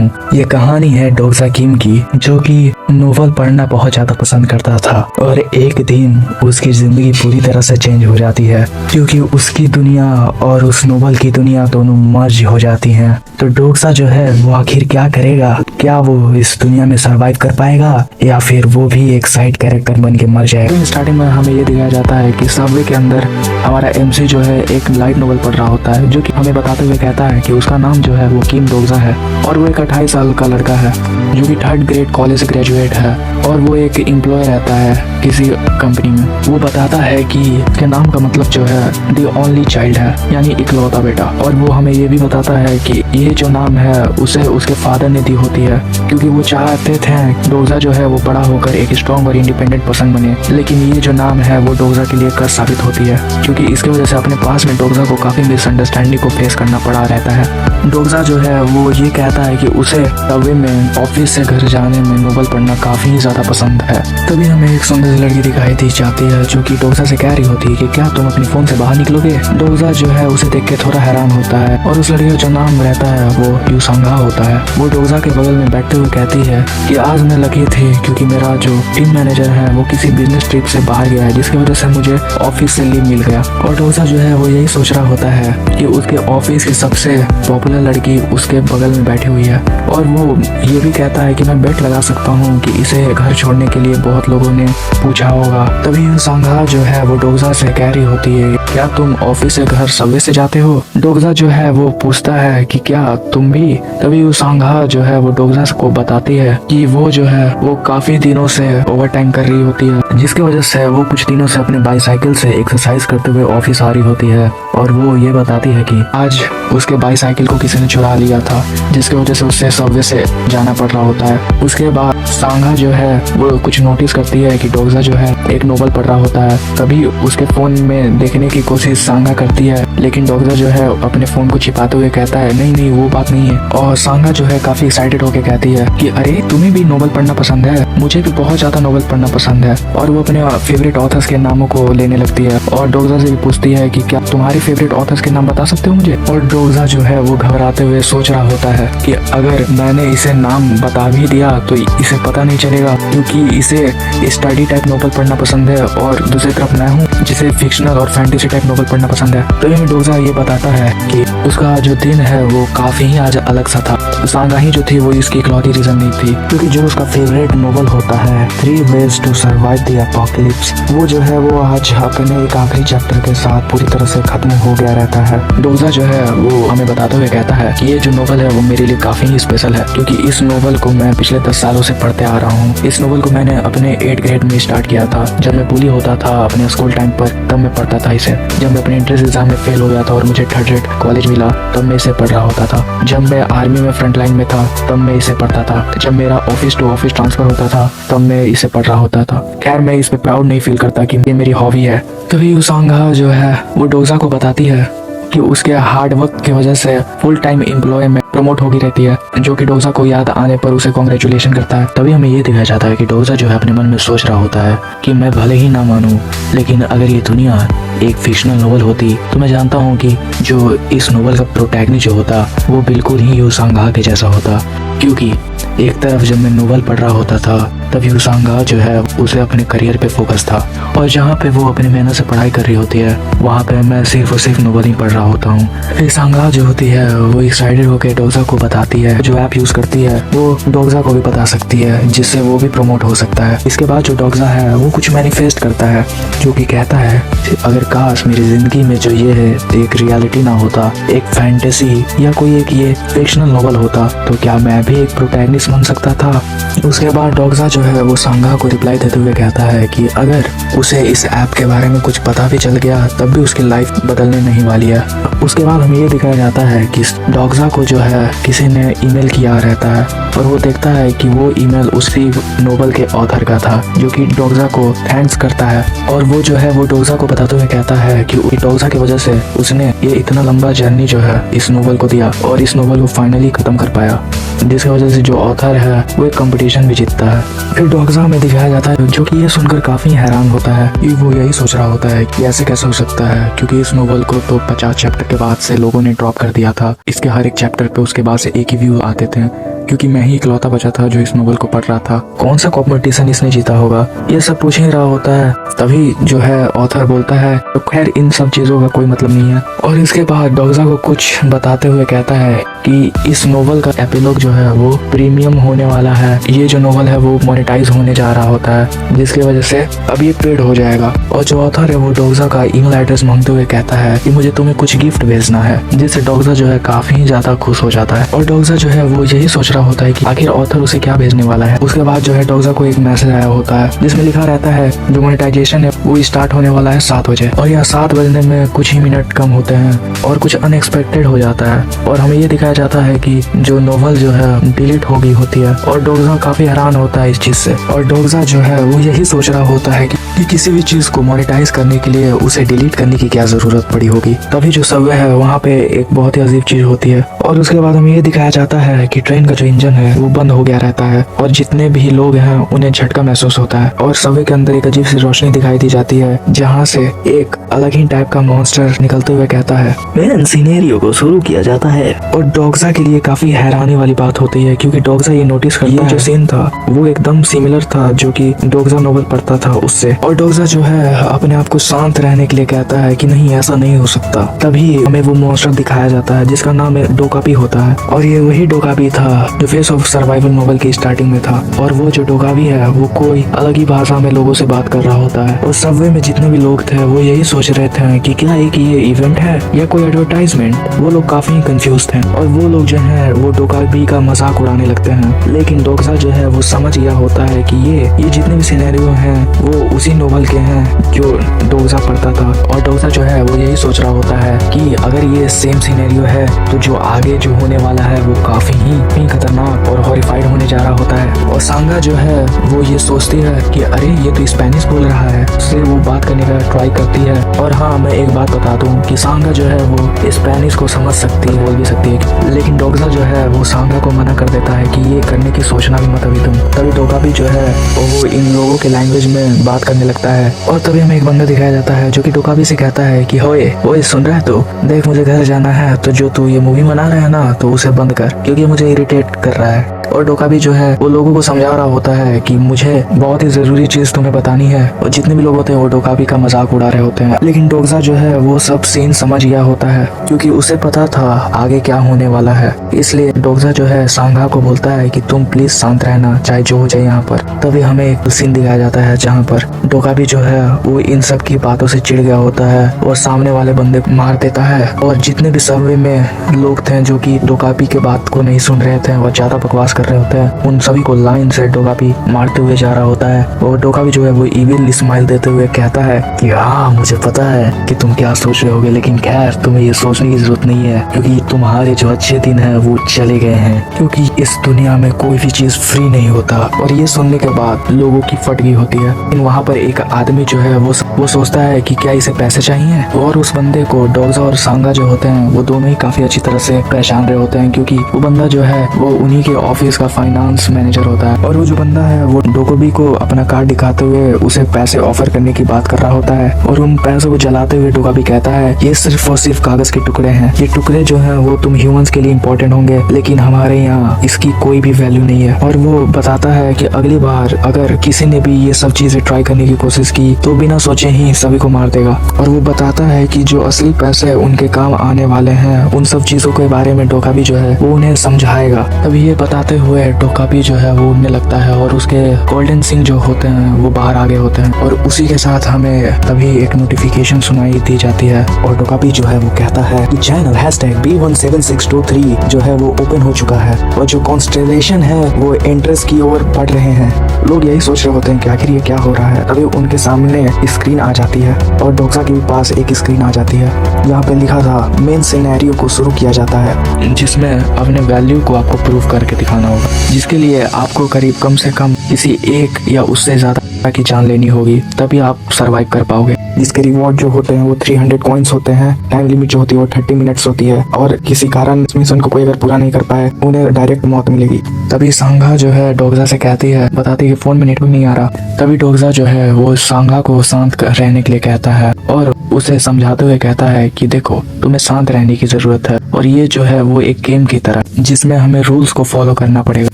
हूँ। ये कहानी है डोक्सा किम की, जो कि नोवेल पढ़ना बहुत ज्यादा पसंद करता था और एक दिन उसकी जिंदगी पूरी तरह से चेंज हो जाती है, क्योंकि उसकी दुनिया और उस नोवेल की दुनिया दोनों मर्ज हो जाती हैं। तो डोक्सा जो है वो आखिर क्या करेगा? क्या वो इस दुनिया में सरवाइव कर पाएगा या फिर वो भी एक साइड कैरेक्टर बन के मर जाएगा? स्टार्टिंग में हमें ये दिखाया जाता है कि सबवे के अंदर हमारा एमसी जो है एक लाइट नोवेल पढ़ रहा होता है, जो कि हमें बताते हुए कहता है कि उसका नाम जो है वो किम डोक्सा है और वो एक 28 साल का लड़का है जो कि 3rd ग्रेड कॉलेज से ग्रेजुएट है और वो एक एम्प्लॉय रहता है किसी कंपनी में। वो बताता है कि उसके नाम का मतलब जो है द ओनली चाइल्ड है, यानी इकलौता बेटा। और वो हमें ये भी बताता है कि ये जो नाम है उसे उसके फादर ने दी होती है, क्योंकि वो चाहते थे डोक्सा जो है वो बड़ा होकर एक स्ट्रॉन्ग और इंडिपेंडेंट पर्सन बने। लेकिन ये जो नाम है वो डोक्सा के लिए कर्स साबित होती है, क्योंकि इसकी वजह से अपने पास में डोक्सा को काफी मिसअंडरस्टैंडिंग को फेस करना पड़ा रहता है। डोक्सा जो है वो ये कहता है कि उसे तवे में ऑफिस से घर जाने में नोवेल पढ़ना काफी ज्यादा पसंद है। तभी हमें एक सुंदर सी लड़की दिखाई दी जाती है जो कि डोक्सा से कह रही होती है कि क्या तुम अपने फोन से बाहर निकलोगे? डोक्सा जो है उसे देख के थोड़ा हैरान होता है और उस लड़की का जो नाम रहता है वो यूसांगा होता है। वो डोक्सा के बगल में बैठते हुए कहती है कि आज मैं लकी थी क्योंकि मेरा जो टीम मैनेजर है वो किसी बिजनेस ट्रिप से बाहर गया है, जिसकी वजह से मुझे ऑफिस से लीव मिल गया। और डोक्सा जो है वो यही सोच रहा होता है कि उसके ऑफिस की सबसे पॉपुलर लड़की उसके बगल में बैठी हुई है और वो ये भी कहता है कि मैं बेट लगा सकता हूँ कि इसे घर छोड़ने के लिए बहुत लोगों ने पूछा होगा। तभी यूसांगा जो है वो डोक्सा से कह रही होती है, क्या तुम ऑफिस से घर सबवे से जाते हो? डोक्सा जो है वो पूछता है कि क्या तुम भी? तभी यूसांगा जो है वो डोक्सा को बताती है कि वो जो है वो काफी दिनों से ओवर टाइम कर रही होती है, जिसकी वजह से वो कुछ दिनों से अपने बाईसाइकिल से एक्सरसाइज करते हुए ऑफिस आ रही होती है। और वो ये बताती है कि आज उसके बाईसाइकिल को किसी ने चुरा लिया था, जिसकी वजह से उससे सबवे से जाना पड़ रहा होता है। उसके बाद सांगा जो है वो कुछ नोटिस करती है कि डोक्सा जो है एक नोवेल पढ़ रहा होता है। तभी उसके फोन में देखने की कोशिश सांगा करती है, लेकिन डोक्सा जो है अपने फोन को छिपाते हुए कहता है नहीं नहीं वो बात नहीं है। और सांगा जो है काफी एक्साइटेड होकर कहती है कि अरे तुम्हें भी नोवेल पढ़ना पसंद है? मुझे भी बहुत ज्यादा नोवेल पढ़ना पसंद है। और वो अपने फेवरेट ऑथर्स के नामों को लेने लगती है और डोक्सा से भी पूछती है कि क्या तुम्हारे फेवरेट ऑथर्स के नाम बता सकते हो मुझे? और डोक्सा जो है वो घबराते हुए सोच रहा होता है कि अगर मैंने इसे नाम बता भी दिया तो इसे पता नहीं चलेगा, क्योंकि इसे स्टडी टाइप नोवेल पढ़ना पसंद है और दूसरी तरफ मैं हूँ जिसे फिक्शनल और फैंटेसी टाइप नोवेल पढ़ना पसंद है। तो ये डोक्सा ये बताता है कि उसका जो दिन है वो काफी ही आज अलग सा था। सांगा ही जो थी वो इसकी इकलौती रीजन नहीं थी, क्योंकि जो उसका फेवरेट नोवेल होता है 3 Ways to Survive the Apocalypse, वो जो है वो आज अपने एक आखिरी चैप्टर के साथ पूरी तरह से खत्म हो गया रहता है। डोक्सा जो है वो हमें बताते हुए कहता है कि ये जो नोवेल है वो मेरे लिए काफी ही स्पेशल है, क्योंकि इस नोवेल को मैं पिछले 10 सालों से पढ़ते आ रहा हूँ। इस नोवेल को मैंने अपने 8th ग्रेड में स्टार्ट किया था, जब मैं बुली होता था अपने स्कूल टाइम पर, तब मैं पढ़ता था इसे। जब मैं अपने एंट्रेंस एग्जाम में फेल हो गया था और मुझे 3rd ग्रेड कॉलेज मिला, तब मैं इसे पढ़ रहा होता था। जब मैं आर्मी में फ्रंट लाइन में था तब मैं इसे पढ़ता था। जब मेरा ऑफिस टू ऑफिस ट्रांसफर होता था तब मैं इसे पढ़ रहा होता था। खैर मैं इस पे प्राउड नहीं फील करता कि ये मेरी हॉबी है। तभी यूसांगा जो है वो डोक्सा को बताती है कि उसके हार्ड वर्क की वजह से फुल टाइम एम्प्लॉय में प्रमोट होगी रहती है, जो कि डोक्सा को याद आने पर उसे कॉन्ग्रेचुलेशन करता है। तभी हमें ये दिखाया जाता है कि डोक्सा जो है अपने मन में सोच रहा होता है कि मैं भले ही ना मानूं, लेकिन अगर ये दुनिया एक फिक्शनल नोवेल होती तो मैं जानता हूँ कि जो इस नोवेल का प्रोटैगनिस्ट जो होता वो बिल्कुल ही यूसांगा के जैसा होता। क्योंकि एक तरफ जब मैं नोवेल पढ़ रहा होता था तब यूसांगा जो है उसे अपने करियर पे फोकस था, और जहाँ पे वो अपनी मेहनत से पढ़ाई कर रही होती है वहाँ पे मैं सिर्फ और सिर्फ नोवेल ही पढ़ रहा होता हूँ। यूसांगा जो होती है वो एक्साइटेड होकर डोक्सा को बताती है जो ऐप यूज करती है वो डोक्सा को भी बता सकती है, जिससे वो भी प्रमोट हो सकता है। इसके बाद जो डोक्सा है वो कुछ मैनिफेस्ट करता है, जो कि कहता है अगर काश मेरी जिंदगी में जो ये है एक रियलिटी ना होता, एक फैंटेसी या कोई एक ये फिक्शनल नोवेल होता, तो क्या मैं भी एक प्रोटैगनिस्ट बन सकता था। उसके बाद डोक्सा जो है वो सांगा को रिप्लाई देते हुए कहता है कि अगर उसे इस ऐप के बारे में कुछ पता भी चल गया तब भी उसकी लाइफ बदलने नहीं वाली है। उसके बाद हमें ये दिखाया जाता है कि डोक्सा को जो है किसी ने ईमेल किया रहता है और वो देखता है कि वो ईमेल उसी नोवेल के ऑथर का था, जो कि डोक्सा को थैंक्स करता है। और वो जो है वो डोक्सा को बताते हुए कहता है कि डोक्सा की वजह से उसने ये इतना लंबा जर्नी जो है इस नोवेल को दिया और इस नोवेल को फाइनली खत्म कर पाया, जिसकी वजह से जो ऑथर है वो एक कंपटीशन भी जीतता है। फिर डोगजा में दिखाया जाता है जो कि ये सुनकर काफी हैरान होता है कि वो यही सोच रहा होता है कि ऐसे कैसे हो सकता है, क्योंकि इस नोवेल को तो 50 चैप्टर के बाद से लोगों ने ड्रॉप कर दिया था। इसके हर एक चैप्टर पे उसके बाद से एक ही व्यू आते थे, क्योंकि मैं ही इकलौता बचा था जो इस नोवेल को पढ़ रहा था। कौन सा कॉम्पिटिशन इसने जीता होगा, ये सब पूछ ही रहा होता है। तभी जो है ऑथर बोलता है तो खैर इन सब चीजों का कोई मतलब नहीं है। और इसके बाद डोगजा को कुछ बताते हुए कहता है कि इस नोवेल का एपिलॉग जो है वो प्रीमियम होने वाला है। ये जो नोवेल है वो मोनेटाइज होने जा रहा होता है, जिसकी वजह से अब ये पेड हो जाएगा। और जो ऑथर है वो डोगजा का ईमेल एड्रेस मांगते हुए कहता है कि मुझे तुम्हें कुछ गिफ्ट भेजना है, जिससे डोगजा जो है काफी ज्यादा खुश हो जाता है। और डोगजा जो है वो यही सोच रहा होता है कि आखिर ऑथर उसे क्या भेजने वाला है। उसके बाद जो है डोगजा को एक मैसेज आया होता है जिसमें लिखा रहता है जो मोनेटाइजेशन है वो स्टार्ट होने वाला है 7 बजे, और यह 7 बजने में कुछ ही मिनट कम होते हैं और कुछ अनएक्सपेक्टेड हो जाता है। और हमें ये दिखाया जाता है कि जो नोवेल जो है डिलीट हो गई होती है, और डोगजा काफी हैरान होता है इस चीज से। और डोगजा जो है वो यही सोच रहा होता है कि किसी भी चीज को मोनेटाइज करने के लिए उसे डिलीट करने की क्या जरूरत पड़ी होगी। तभी जो सबवे है वहाँ पे एक बहुत ही अजीब चीज होती है। और उसके बाद हमें ये दिखाया जाता है कि ट्रेन का जो इंजन है वो बंद हो गया रहता है, और जितने भी लोग हैं उन्हें झटका महसूस होता है। और सबवे के अंदर एक अजीब सी रोशनी दिखाई दी जाती है, जहाँ से एक अलग ही टाइप का मॉन्स्टर निकलते हुए कहता है मेन सिनेरियो को शुरू किया जाता है। और डोगजा के लिए काफी हैरानी वाली बात होती है, क्योंकि डोगजा ये नोटिस करता है जो सीन था वो एकदम सिमिलर था जो कि डोगजा नोवेल पढ़ता था उससे। और डोगजा जो है अपने आप को शांत रहने के लिए कहता है कि नहीं ऐसा नहीं हो सकता। तभी हमें वो मॉन्स्टर दिखाया जाता है जिसका नाम है डोकाबी होता है, और ये वही डोकाबी था जो फेस ऑफ सर्वाइवल नोवेल की स्टार्टिंग में था। और वो जो डोकाबी है वो कोई अलग ही भाषा में लोगों से बात कर रहा होता है। और सबवे में जितने भी लोग थे वो यही सोच रहे थे कि क्या एक ये इवेंट है या कोई एडवर्टाइजमेंट। वो लोग काफी कंफ्यूज थे और वो लोग जो है वो डोकाबी का मजाक उड़ाने लगते हैं। लेकिन डोगजा जो है वो समझ गया होता है कि ये जितने भी सिनेरियो हैं वो उसी नोवेल के हैं जो डोगजा पढ़ता था। और डोगजा जो है वो यही सोच रहा होता है कि अगर ये सेम सिनेरियो है तो जो आगे जो होने वाला है वो काफी ही खतरनाक और हॉरिफाइड होने जा रहा होता है। और सांगा जो है वो ये सोचती है कि अरे ये तो स्पेनिश बोल रहा है, उससे वो बात करने का ट्राई करती है। और हाँ मैं एक बात बता दूं कि सांगा जो है वो स्पेनिश को समझ सकती है, बोल भी सकती है, लेकिन डोगजा जो है वो सांगा को मना कर देता है कि ये करने की सोचना भी मत अभी तुम। तभी डोकाबी जो है वो इन लोगों के लैंग्वेज में बात करने लगता है। और तभी हमें एक बंदा दिखाया जाता है जो कि डोकाबी से कहता है कि ओए सुन रहा है तू, देख मुझे घर जाना है, तो जो तू ये मूवी बना रहा है ना तो उसे बंद कर, क्योंकि मुझे इरिटेट कर रहा है। और डोकाबी जो है वो लोगों को समझा रहा होता है कि मुझे बहुत ही जरूरी चीज तुम्हें बतानी है। और जितने भी लोग होते हैं वो डोकाबी का मजाक उड़ा रहे होते हैं, लेकिन डोगजा जो है वो सब सीन समझ गया होता है, क्योंकि उसे पता था आगे क्या होने वाला है। इसलिए डोगजा जो है सांगा को बोलता है कि तुम प्लीज शांत रहना, चाहे जो हो जाए यहाँ पर। तभी हमें एक सीन दिखाया जाता है जहाँ पर डोकाबी जो है वो इन सब की बातों से चिढ़ गया होता है और सामने वाले बंदे को मार देता है। और जितने भी सबवे में लोग थे जो कि डोकाबी के बात को नहीं सुन रहे थे और ज्यादा बकवास कर रहे होते हैं, उन सभी को लाइन से डोकाबी मारते हुए जा रहा होता है। और डोकाबी जो है वो इविल स्माइल देते हुए कहता है कि हाँ मुझे पता है कि तुम क्या सोच रहे होगे, लेकिन खैर तुम्हें ये सोचने की जरूरत नहीं है, क्योंकि तुम्हारे जो अच्छे दिन हैं वो चले गए हैं, क्योंकि इस दुनिया में कोई भी चीज फ्री नहीं होता। और ये सुनने के बाद लोगों की फट गई होती है। लेकिन वहाँ पर एक आदमी जो है वो सोचता है कि क्या इसे पैसे चाहिए, और उस बंदे को डोगजा और सांगा जो होते हैं वो दोनों ही काफी अच्छी तरह से पहचान रहे होते हैं, क्योंकि वो बंदा जो है वो उन्हीं के ऑफिस का फाइनेंस मैनेजर होता है। और वो जो बंदा है वो डोकाबी को अपना कार्ड दिखाते हुए उसे पैसे ऑफर करने की बात कर रहा होता है। और उन पैसों को जलाते हुए डोकाबी कहता है ये सिर्फ और सिर्फ कागज के टुकड़े हैं, ये टुकड़े जो है वो तुम ह्यूमंस के लिए इम्पोर्टेंट होंगे, लेकिन हमारे यहाँ इसकी कोई भी वैल्यू नहीं है। और वो बताता है कि अगली बार अगर किसी ने भी ये सब चीजें ट्राई करने की कोशिश की तो बिना सोचे ही सभी को मार देगा। और वो बताता है कि जो असली पैसे उनके काम आने वाले हैं उन सब चीजों के बारे में डोकाबी जो है वो उन्हें समझाएगा। तभी ये बताते हुए डोकाबी जो है वो उड़ने लगता है और उसके गोल्डन सिंह जो होते हैं वो बाहर आ गए होते हैं। और उसी के साथ हमें तभी एक नोटिफिकेशन सुनाई दी जाती है और डोकाबी जो है वो कहता है कि चैनल #B17623 जो है वो ओपन हो चुका है और जो कॉन्स्टेलेशन है वो एंट्रेंस की ओर बढ़ रहे हैं। लोग यही सोच रहे होते हैं कि आखिर ये क्या हो रहा है। तभी उनके सामने स्क्रीन आ जाती है और डोगजा के पास एक स्क्रीन आ जाती है जहाँ पे लिखा था मेन सिनेरियो को शुरू किया जाता है, जिसमें अपने वैल्यू को आपको प्रूव करके दिखाना होगा, जिसके लिए आपको करीब कम से कम किसी एक या उससे ज्यादा की जान लेनी होगी, तभी आप सरवाइव कर पाओगे। जिसके रिवॉर्ड जो होते हैं वो 300 कॉइन्स होते हैं। टाइम लिमिट जो होती है वो 30 मिनट्स होती है, और किसी कारण इस मिशन को कोई अगर पूरा नहीं कर पाए उन्हें डायरेक्ट मौत मिलेगी। तभी सांगा जो है डोगजा से कहती है, बताती है कि फोन में नेटवर्क नहीं आ रहा। तभी डोगजा जो है वो सांगा को शांत रहने के लिए कहता है और उसे समझाते हुए कहता है कि देखो, तुम्हें शांत रहने की जरूरत है, और ये जो है वो एक गेम की तरह, जिसमें हमें रूल्स को फॉलो करना पड़ेगा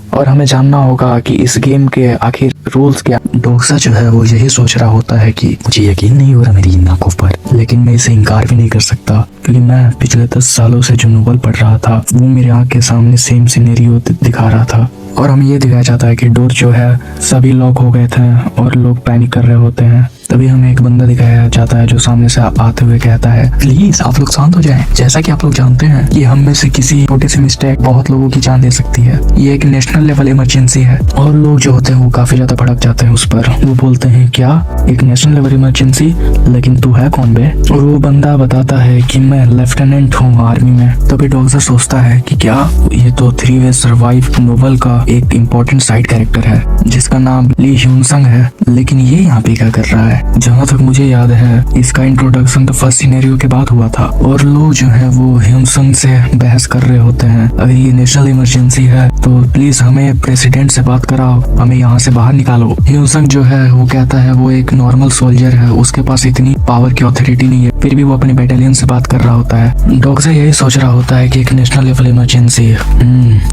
और हमें जानना होगा कि इस गेम के आखिर रूल्स क्या। डोगजा जो है वो यही सोच रहा होता है कि मुझे यकीन नहीं हो रहा मेरी इन आंखों पर, लेकिन मैं इसे इनकार भी नहीं कर सकता, क्योंकि मैं पिछले 10 सालों से जो नोवेल पढ़ रहा था वो मेरे आंख के सामने सेम सिनेरियो दिखा रहा था। और हमें ये दिखाया जाता है कि डोर जो है सभी लॉक हो गए थे और लोग पैनिक कर रहे होते हैं। तभी हमें एक बंदा दिखाया जाता है जो सामने से आते हुए कहता है, प्लीज आप लोग शांत हो जाएं। जैसा कि आप लोग जानते हैं कि हम में से किसी छोटी सी मिस्टेक बहुत लोगों की जान दे सकती है। ये एक नेशनल लेवल इमरजेंसी है। और लोग जो होते हैं वो काफी ज्यादा भड़क जाते हैं उस पर। वो बोलते हैं, क्या एक नेशनल लेवल इमरजेंसी, लेकिन तू है कौन बे? और वो बंदा बताता है कि मैं लेफ्टिनेंट हूँ आर्मी में। तभी डोगजा सोचता है कि क्या ये तो 3 वे सर्वाइव नोवेल का एक इम्पोर्टेंट साइड कैरेक्टर है जिसका नाम ली ह्यूनसंग है, लेकिन ये यहाँ पे क्या कर रहा है? जहाँ तक मुझे याद है इसका इंट्रोडक्शन तो फर्स्ट सिनेरियो के बाद हुआ था, और लोग जो है वो ह्यूनसंग से बहस कर रहे होते हैं, अगर ये नेशनल इमरजेंसी है तो प्लीज हमें प्रेसिडेंट से बात कराओ, हमें यहाँ से बाहर निकालो। ह्यूनसंग जो है वो कहता है वो एक नॉर्मल सोल्जर है, उसके पास इतनी पावर की अथॉरिटी नहीं है, फिर भी वो अपने बैटालियन से बात कर रहा होता है। डोगजा यही सोच रहा होता है कि एक नेशनल लेवल इमरजेंसी,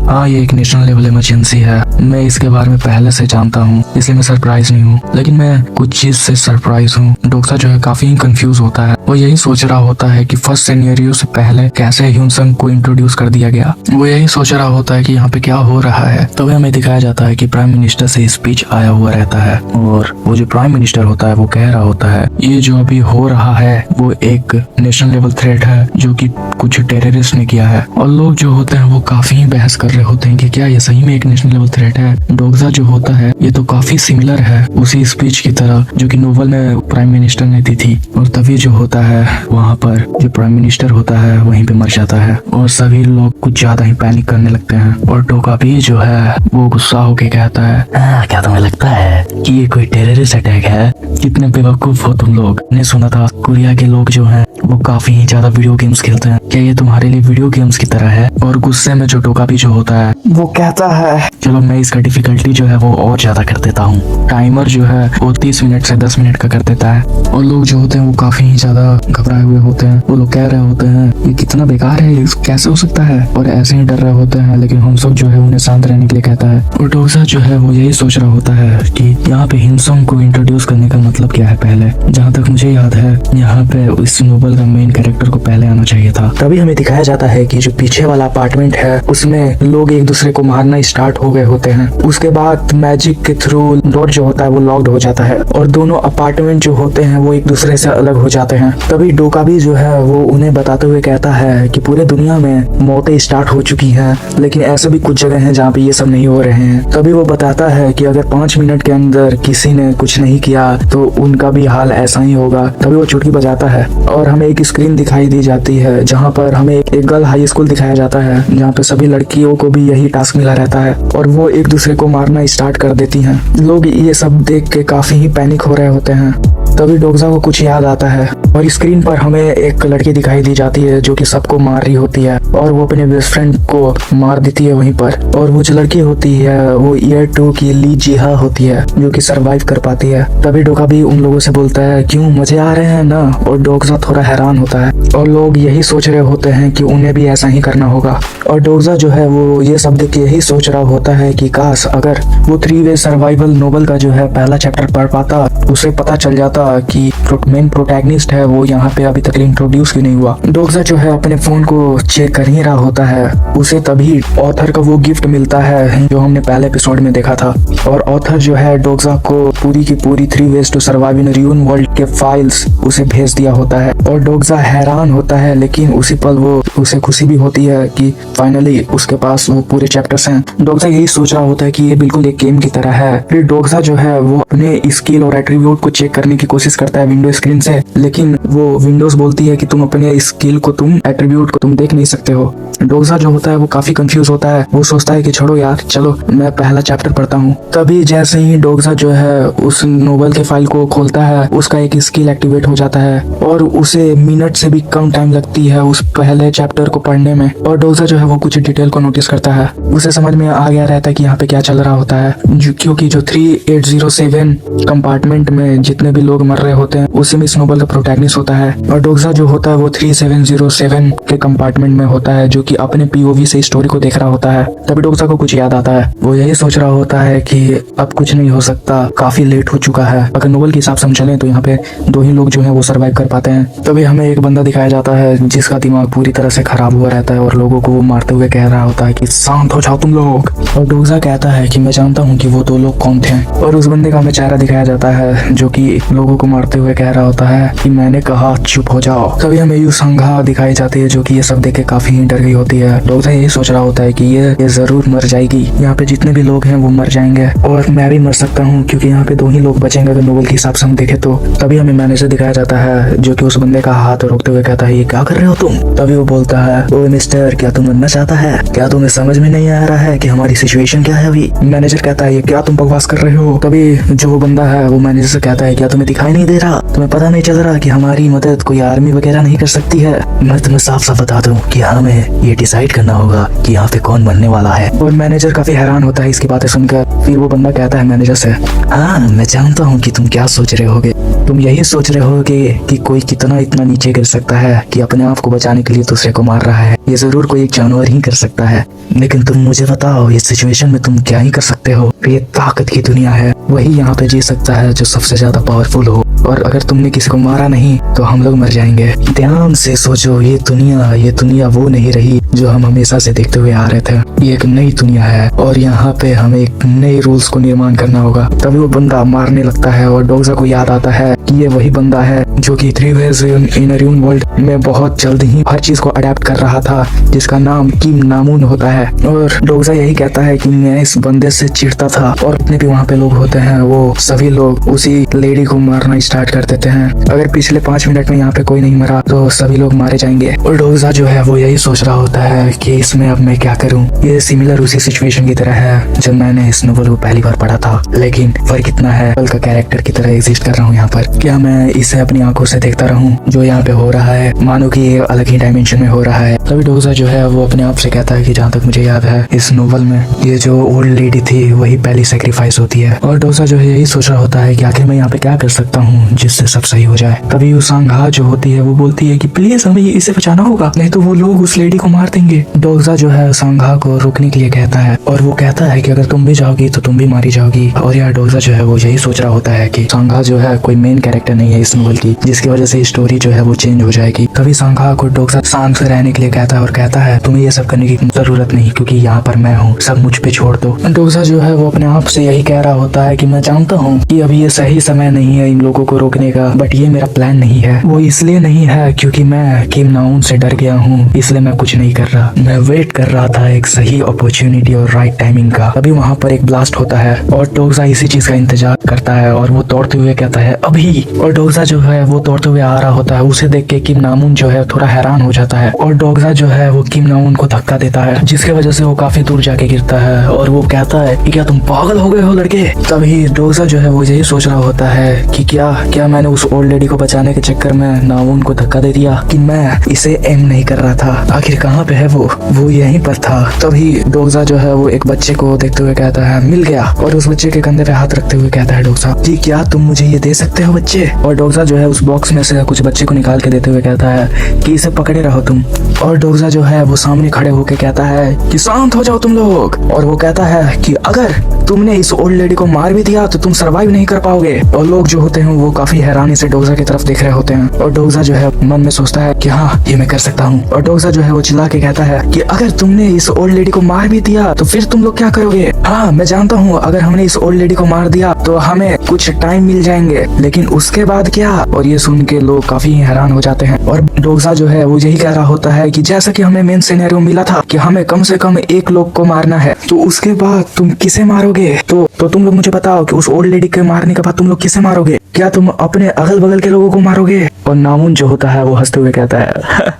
हाँ ये एक नेशनल लेवल इमरजेंसी है, मैं इसके बारे में पहले से जानता हूँ, इसलिए मैं सरप्राइज नहीं हूँ, लेकिन मैं कुछ चीज से सरप्राइज हूँ। डोगजा जो है काफी कंफ्यूज होता है। वो यही सोच रहा होता है कि फर्स्ट सिनेरियो से पहले कैसे ह्यूनसंग को इंट्रोड्यूस कर दिया गया। वो यही सोच रहा होता है कि यहाँ पे क्या हो रहा है। तो हमें दिखाया जाता है कि प्राइम मिनिस्टर से स्पीच आया हुआ रहता है, और वो जो प्राइम मिनिस्टर होता है वो कह रहा होता है ये जो अभी हो रहा है वो एक नेशनल लेवल थ्रेट है जो कि कुछ टेररिस्ट ने किया है। और लोग जो होते हैं वो काफी बहस कर रहे होते हैं कि क्या ये सही में एक नेशनल लेवल थ्रेट है। डोगजा जो होता है ये तो काफी सिमिलर है उसी स्पीच की तरह जो कि नोवेल में प्राइम मिनिस्टर ने दी थी। और तभी जो होता है वहाँ पर जो प्राइम मिनिस्टर होता है वहीं पे मर जाता है, और सभी लोग कुछ ज्यादा ही पैनिक करने लगते हैं। और डोगा भी जो है वो गुस्सा होके कहता है, क्या तुम्हें लगता है कि ये कोई टेररिस्ट अटैक है? कितने बेवकूफ हो तुम लोग। ने सुना था कोरिया के लोग जो हैं वो काफी ही ज्यादा वीडियो गेम्स खेलते हैं, क्या ये तुम्हारे लिए वीडियो गेम्स की तरह है? और गुस्से में जो डोगा भी जो होता है वो कहता है, चलो मैं इसका डिफिकल्टी जो है वो और ज्यादा कर देता हूँ। टाइमर जो है वो 30 मिनट से 10 मिनट का कर देता है। और लोग जो होते हैं वो काफी ही ज्यादा घबराए हुए होते हैं। वो लोग कह रहे होते हैं ये कितना बेकार है, ये कैसे हो सकता है, और ऐसे ही डर रहे होते हैं। लेकिन होमसंग जो है उन्हें शांत रहने के लिए कहता है। और डोगजा जो है वो यही सोच रहा होता है कि यहाँ पे हिनसंग को इंट्रोड्यूस करने का मतलब क्या है। पहले जहाँ तक मुझे याद है यहाँ पे इस नोवेल का मेन कैरेक्टर को पहले आना चाहिए था। तभी हमें दिखाया जाता है कि जो पीछे वाला अपार्टमेंट है उसमें लोग एक दूसरे को मारना स्टार्ट हो गए होते हैं। उसके बाद मैजिक के थ्रू डोर जो होता है वो लॉक्ड हो जाता है, और दोनों अपार्टमेंट जो होते हैं वो एक दूसरे से अलग हो जाते हैं। तभी डोका भी जो है वो उन्हें बताते हुए कहता है कि पूरे दुनिया में मौतें स्टार्ट हो चुकी हैं, लेकिन ऐसे भी कुछ जगह हैं जहाँ पे ये सब नहीं हो रहे हैं। तभी वो बताता है कि अगर 5 मिनट के अंदर किसी ने कुछ नहीं किया तो उनका भी हाल ऐसा ही होगा। तभी वो चुटकी बजाता है और हमें एक स्क्रीन दिखाई दी जाती है जहाँ पर हमें एक गर्ल हाई स्कूल दिखाया जाता है जहाँ पे सभी लड़कियों को भी यही टास्क मिला रहता है, और वो एक दूसरे को मारना स्टार्ट कर देती हैं। लोग ये सब देख के काफी ही पैनिक हो रहे होते हैं। तभी डोगजा को कुछ याद आता है और स्क्रीन पर हमें एक लड़की दिखाई दी जाती है जो कि सबको मार रही होती है, और वो अपने बेस्ट फ्रेंड को मार देती है वहीं पर। और वो जो लड़की होती है वो ईयर 2 की ली जिहा होती है जो कि सरवाइव कर पाती है। तभी डोगा भी उन लोगों से बोलता है क्यों मजे आ रहे हैं ना, और डोगजा थोड़ा हैरान होता है और लोग यही सोच रहे होते हैं कि उन्हें भी ऐसा ही करना होगा। और डोगजा जो है वो ये सब देख के यही सोच रहा होता है कि काश अगर वो 3 वे सर्वाइवल नोवेल का जो है पहला चैप्टर पढ़ पाता, उसे पता चल जाता कि मेन प्रोटैगनिस्ट है वो यहाँ पे अभी तक इंट्रोड्यूस भी नहीं हुआ। डोगजा जो है अपने फोन को चेक कर ही रहा होता है, उसे तभी ऑथर का वो गिफ्ट मिलता है जो हमने पहले एपिसोड में देखा था। और ऑथर जो है डोगजा को पूरी की पूरी 3 ways to survive in ruin world के फाइल्स उसे भेज दिया होता है। और डोगजा हैरान होता है, लेकिन उसी पल वो उसे खुशी भी होती है कि फाइनली उसके पास वो पूरे चैप्टर्स हैं। डोगजा यही सोच रहा होता है कि ये बिल्कुल एक गेम की तरह है। फिर डोगजा जो है वो अपने स्किल और एट्रीब्यूट को चेक करने की कोशिश करता है विंडो स्क्रीन से, लेकिन वो विंडोज बोलती है कि तुम अपने स्किल को, तुम एट्रीब्यूट को तुम देख नहीं सकते हो। डोग्जा जो होता है वो काफी कंफ्यूज होता है। वो सोचता है कि छोड़ो यार, चलो मैं पहला चैप्टर पढ़ता हूँ। तभी जैसे ही डोग्जा जो है उस नोवेल के फाइल को खोलता है, उसका एक स्किल एक्टिवेट हो जाता है और उसे मिनट से भी कम टाइम लगती है उस पहले चैप्टर को पढ़ने में। और डोग्जा जो है वो कुछ डिटेल को नोटिस करता है। उसे समझ में आ गया रहता है कि यहाँ पे क्या चल रहा होता है, क्योंकि जो 3807 कंपार्टमेंट में जितने भी लोग मर रहे होते हैं उसी में इस नोवेल का प्रोटैगनिस्ट होता है। और डोग्जा जो होता है वो 3707 के कंपार्टमेंट में होता है, जो कि अपने पीओवी से स्टोरी को देख रहा होता है। तभी डोग्जा को कुछ याद आता है। वो यही सोच रहा होता है कि अब कुछ नहीं हो सकता, काफी लेट हो चुका है। अगर नोवेल के हिसाब से हम चलें तो यहाँ पे 2 ही लोग जो है वो सर्वाइव कर पाते हैं। तभी हमें एक बंदा दिखाया जाता है जिसका दिमाग पूरी तरह से खराब हुआ रहता है और लोगों को मारते हुए कह रहा होता है कि शांत हो जाओ तुम लोग। और डोग्जा कहता है कि मैं जानता हूँ कि वो 2 लोग कौन थे। और उस बंदे का हमें चेहरा दिखाया जाता है जो कि लोगों को मारते हुए कह रहा होता है कि मैंने कहा चुप हो जाओ। तभी हमें यू संघा दिखाई जाती है जो कि ये सब देख के काफी डर गई होती है। डोग्जा यही सोच रहा होता है कि ये जरूर मर जाएगी, यहाँ पे जितने भी लोग हैं वो मर जाएंगे और मैं भी मर सकता हूँ क्योंकि यहाँ पे 2 ही लोग बचेंगे अगर नोवेल के हिसाब से हम देखें तो। तभी हमें मैनेजर दिखाया जाता है जो कि उस बंदे का हाथ रोकते हुए कहता है ये क्या कर रहे हो तुम। तभी वो बोलता है ओए मिस्टर, क्या तुम मरना चाहता है? क्या तुम्हें समझ में नहीं आ रहा है कि हमारी सिचुएशन क्या है अभी? मैनेजर कहता है ये क्या तुम बकवास कर रहे हो। तभी जो बंदा है वो मैनेजर से कहता है क्या तुम्हें दिखाई नहीं दे रहा, तुम्हें पता नहीं चल रहा कि हमारी मदद कोई आर्मी वगैरह नहीं कर सकती है। मैं तुम्हें साफ साफ बता दूं कि हमें ये डिसाइड करना होगा कि यहाँ पे कौन मरने वाला है। और मैनेजर काफी हैरान होता है इसकी बातें सुनकर। फिर वो बंदा कहता है मैनेजर से, हाँ मैं जानता हूँ कि तुम क्या सोच रहे होगे। तुम यही सोच रहे होगे कि कोई कितना इतना नीचे गिर सकता है कि अपने आप को बचाने के लिए दूसरे को मार रहा है। ये जरूर कोई एक जानवर ही कर सकता है, लेकिन तुम मुझे बताओ इस सिचुएशन में तुम क्या ही कर सकते हो। ये ताकत की दुनिया है, वही यहाँ पे जी सकता है जो सबसे ज्यादा पावरफुल हो। और अगर तुमने किसी को मारा नहीं तो हम लोग मर जाएंगे। ध्यान से सोचो, ये दुनिया वो नहीं रही जो हम हमेशा से देखते हुए आ रहे थे। ये एक नई दुनिया है और यहाँ पे हमें एक नए रूल्स को निर्माण करना होगा। तभी वो बंदा मारने लगता है और डोग्जा को याद आता है कि ये वही बंदा है जो कि 3 वेज इन वर्ल्ड में बहुत जल्द ही हर चीज को अडेप्ट कर रहा था, जिसका नाम किम नामून होता है। और डोग्जा यही कहता है कि मैं इस बंदे से चिढ़ता था और जितने भी वहाँ पे लोग होते हैं वो सभी लोग उसी लेडी को मारना स्टार्ट कर देते हैं। अगर पिछले 5 मिनट में यहाँ पे कोई नहीं मरा तो सभी लोग मारे जाएंगे। और डोग्जा जो है वो यही सोच रहा होता है कि इसमें अब मैं क्या करूँ। ये सिमिलर उसी सिचुएशन की तरह है जब मैंने इस नोवेल को पहली बार पढ़ा था, लेकिन फर्क इतना है का कैरेक्टर की तरह एग्जिस्ट कर रहा हूँ यहाँ पर। क्या मैं इसे अपनी आंखों से देखता रहूँ जो यहाँ पे हो रहा है, मानो कि ये अलग ही डायमेंशन में हो रहा है। तभी डोग्जा जो है वो अपने आप से कहता है कि जहाँ तक मुझे याद है इस नोवेल में ये जो ओल्ड लेडी थी वही पहली सेक्रीफाइस होती है। और डोग्जा जो है यही सोच रहा होता है कि आखिर मैं यहाँ पे क्या कर सकता हूँ जिससे सब सही हो जाए। तभी सांघा जो होती है वो बोलती है कि प्लीज हमें इसे बचाना होगा, नहीं तो वो लोग उस लेडी को मार देंगे। डोग्जा जो है सांघा को रोकने के लिए कहता है और वो कहता है कि अगर तुम भी जाओगी तो तुम भी मारी जाओगी। और यार डोग्जा जो है वो यही सोच रहा होता है कि सांघा जो है कोई मेन कैरेक्टर नहीं है इस नोवेल की, जिसकी वजह से स्टोरी जो है वो चेंज हो जाएगी। तभी सांघा को डोग्जा शांत से रहने के लिए कहता है और कहता है तुम्हें ये सब करने की जरूरत नहीं क्योंकि यहाँ पर मैं हूँ, सब मुझ पे छोड़ दो। डोग्जा जो है वो अपने आप से यही कह रहा होता है कि मैं जानता हूँ कि अभी ये सही समय नहीं है इन लोगों को रोकने का, बट ये मेरा प्लान नहीं है। वो इसलिए नहीं है क्योंकि मैं किम नाउन से डर गया हूँ, इसलिए मैं कुछ नहीं कर रहा। मैं वेट कर रहा था एक सही अपॉर्चुनिटी और राइट टाइमिंग का। तभी वहाँ पर एक ब्लास्ट होता है और डोग्जा इसी चीज का इंतजार करता है और वो दौड़ते हुए कहता है अभी। और डोग्जा जो है वो दौड़ते हुए आ रहा होता है, उसे देख के किम नामुन जो है थोड़ा हैरान हो जाता है और डोग्जा जो है वो किम नामुन को धक्का देता है, जिसकी वजह से वो काफी दूर जाके गिरता है और वो कहता है कि क्या तुम पागल हो गए हो लड़के। तभी डोग्जा जो है वो यही सोच रहा होता है कि क्या मैंने उस ओल्ड लेडी को बचाने के चक्कर में नामुन को धक्का दे दिया, कि मैं इसे एम नहीं कर रहा था। आखिर कहाँ पे है वो यहीं पर था। तभी डोग्जा जो है वो एक बच्चे को देखते हुए कहता है मिल गया, और उस बच्चे के कंधे पे हाथ रखते हुए कहता है डोग्जा जी क्या तुम मुझे ये दे सकते हो बच्चे। और डोग्जा जो है उस बॉक्स में से कुछ बच्चे को निकाल के देते हुए कहता है कि इसे पकड़े रहो तुम। और डोग्जा जो है वो सामने खड़े होके कहता है कि शांत हो जाओ तुम लोग। और वो कहता है कि अगर तुमने इस ओल्ड लेडी को मार भी दिया तो तुम सरवाइव नहीं कर पाओगे। और लोग जो होते हैं वो काफी हैरानी से डोग्जा की तरफ देख रहे होते हैं और डोग्जा जो है मन में सोचता है कि हाँ ये मैं कर सकता हूँ। और डोग्जा जो है वो चिल्ला के कहता है कि अगर तुमने इस ओल्ड लेडी को मार भी दिया तो फिर तुम लोग क्या करोगे। हाँ मैं जानता हूँ अगर हमने इस ओल्ड लेडी को मार दिया तो हमें कुछ टाइम मिल जाएंगे, लेकिन उसके बाद क्या। और ये सुन के लोग काफी हैरान हो जाते हैं और डोग्जा जो है वो यही कह रहा होता है कि जैसा कि हमें मेन सिनेरियो मिला था कि हमें कम से कम एक लोग को मारना है, तो उसके बाद तुम किसे मारोगे। मारोगे? तो तुम लोग मुझे बताओ कि उस ओल्ड लेडी के मारने के बाद तुम लोग किसे मारोगे? क्या तुम अपने अगल बगल के लोगों को मारोगे? और नामुन जो होता है वो हंसते हुए कहता है